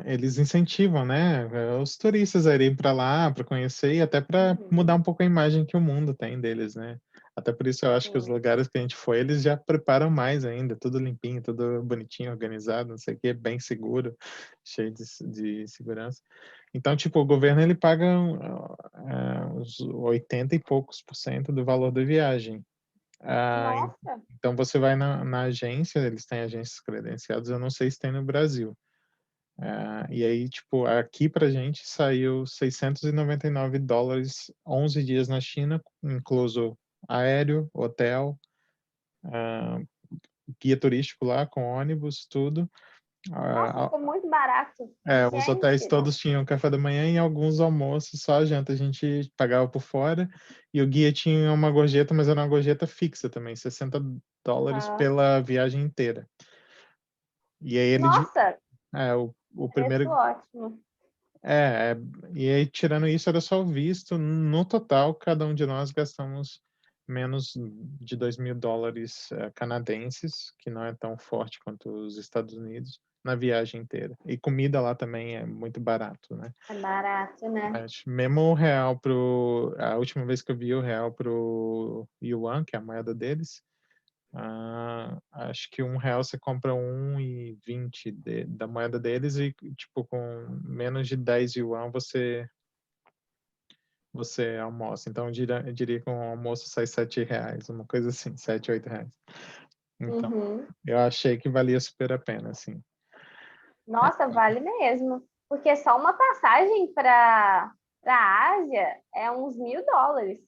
eles incentivam, né, os turistas a irem para lá para conhecer e até para mudar Uhum, um pouco a imagem que o mundo tem deles, né. Até por isso eu acho que os sim. lugares que a gente foi, eles já preparam mais ainda, tudo limpinho, tudo bonitinho, organizado, não sei o quê, bem seguro, cheio de segurança. Então, tipo, o governo ele paga uns 80 e poucos por cento do valor da viagem. Ah, en Nossa, então você vai na agência, eles têm agências credenciadas, eu não sei se tem no Brasil. E aí, tipo, aqui pra gente saiu $699, 11 dias na China, incluso aéreo, hotel, ah, guia turístico lá com ônibus, tudo. nossa, Ah, ficou muito barato. os hotéis Gente, todos tinham café da manhã e alguns almoços, só a janta a gente pagava por fora. E o guia tinha uma gorjeta, mas era uma gorjeta fixa também, $60 ah, pela viagem inteira. E aí ele Nossa, o preço primeiro ótimo. é, é, e aí tirando isso era só o visto. No total, cada um de nós gastamos menos de $2.000 canadenses, que não é tão forte quanto os Estados Unidos, na viagem inteira. E comida lá também é muito barato, né? É barato, né? Acho, mesmo o real a última vez que eu vi o real pro yuan, que é a moeda deles, acho que R$ 1 você compra 1,20 da moeda deles e, tipo, com menos de 10 yuan você almoça. Então, eu diria que um almoço sai R$ 7, uma coisa assim, R$ 7, R$ 8. Então, Uhum. eu achei que valia super a pena, assim. Nossa, vale mesmo. Porque só uma passagem para Ásia é uns US$ 1.000.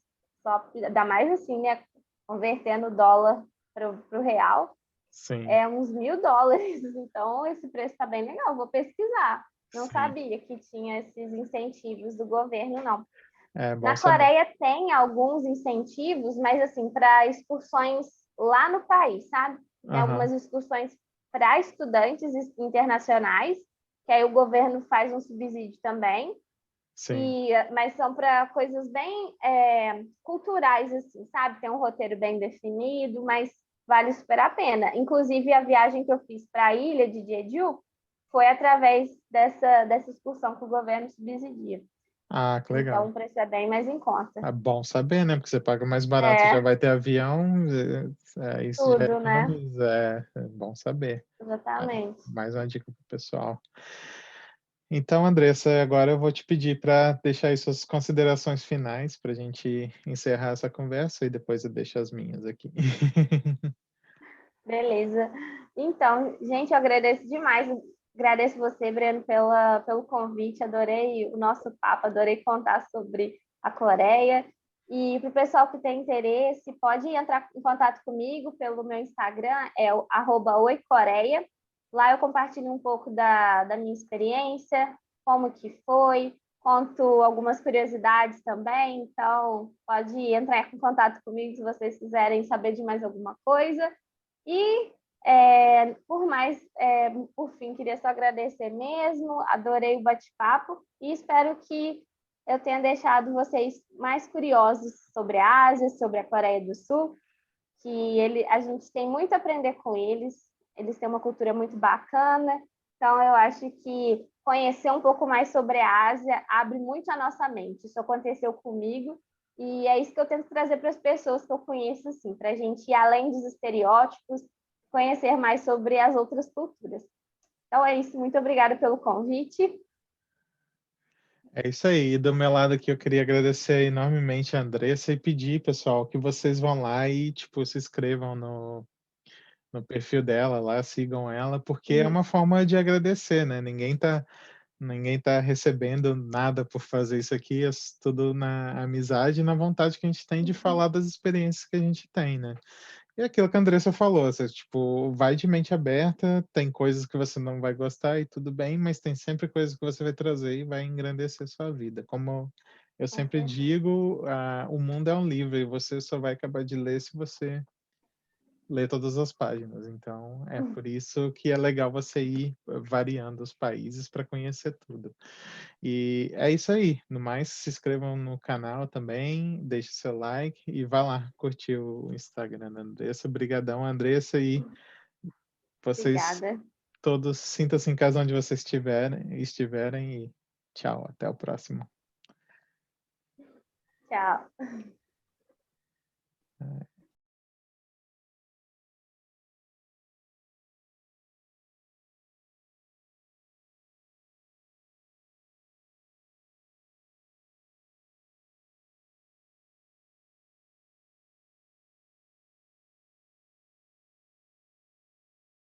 Só, ainda mais assim, né? Convertendo o dólar para o real, Sim, é uns US$ 1.000. Então, esse preço está bem legal. Vou pesquisar. Não sim. sabia que tinha esses incentivos do governo, não. É bom Na saber. Coreia tem alguns incentivos, mas assim, para excursões lá no país, sabe? Tem Aham, algumas excursões para estudantes internacionais, que aí o governo faz um subsídio também, sim. mas são para coisas bem culturais, assim, sabe? Tem um roteiro bem definido, mas vale super a pena. Inclusive, a viagem que eu fiz para a ilha de Jeju foi através dessa excursão que o governo subsidia. Ah, que Então, legal. o preço é bem mais em conta. É bom saber, né? Porque você paga mais barato, já É, vai ter avião, isso já tudo, né? economiza. É bom saber. Ah, Exatamente. mais uma dica para o pessoal. Então, Andressa, agora eu vou te pedir para deixar aí suas considerações finais para a gente encerrar essa conversa e depois eu deixo as minhas aqui. Beleza. Então, gente, eu agradeço demais. Agradeço você, Breno, pelo convite. Adorei o nosso papo, adorei contar sobre a Coreia. E para o pessoal que tem interesse, pode entrar em contato comigo pelo meu Instagram, é o @oicoreia. Lá eu compartilho um pouco da minha experiência, como que foi, conto algumas curiosidades também. Então, pode entrar em contato comigo se vocês quiserem saber de mais alguma coisa. E, por fim, queria só agradecer mesmo, adorei o bate-papo e espero que eu tenha deixado vocês mais curiosos sobre a Ásia, sobre a Coreia do Sul, a gente tem muito a aprender com eles têm uma cultura muito bacana, então eu acho que conhecer um pouco mais sobre a Ásia abre muito a nossa mente. Isso aconteceu comigo e é isso que eu tento trazer para as pessoas que eu conheço, assim, para a gente ir além dos estereótipos, conhecer mais sobre as outras culturas. Então é isso, muito obrigada pelo convite. É isso aí. E do meu lado aqui, eu queria agradecer enormemente a Andressa e pedir, pessoal, que vocês vão lá e, tipo, se inscrevam no perfil dela lá, sigam ela, porque é Uhum. uma forma de agradecer, né? Ninguém tá recebendo nada por fazer isso aqui, é tudo na amizade e na vontade que a gente tem de falar das experiências que a gente tem, né? E aquilo que a Andressa falou, você, tipo, vai de mente aberta, tem coisas que você não vai gostar e tudo bem, mas tem sempre coisas que você vai trazer e vai engrandecer sua vida. Como eu Com sempre certeza. digo, o mundo é um livro e você só vai acabar de ler se você ler todas as páginas. Então, é por isso que é legal você ir variando os países para conhecer tudo. E é isso aí. No mais, se inscrevam no canal também, deixe seu like e vá lá curtir o Instagram da Andressa. Obrigadão, Andressa, e vocês Obrigada. todos sintam-se em casa onde vocês estiverem e tchau, até o próximo. Tchau.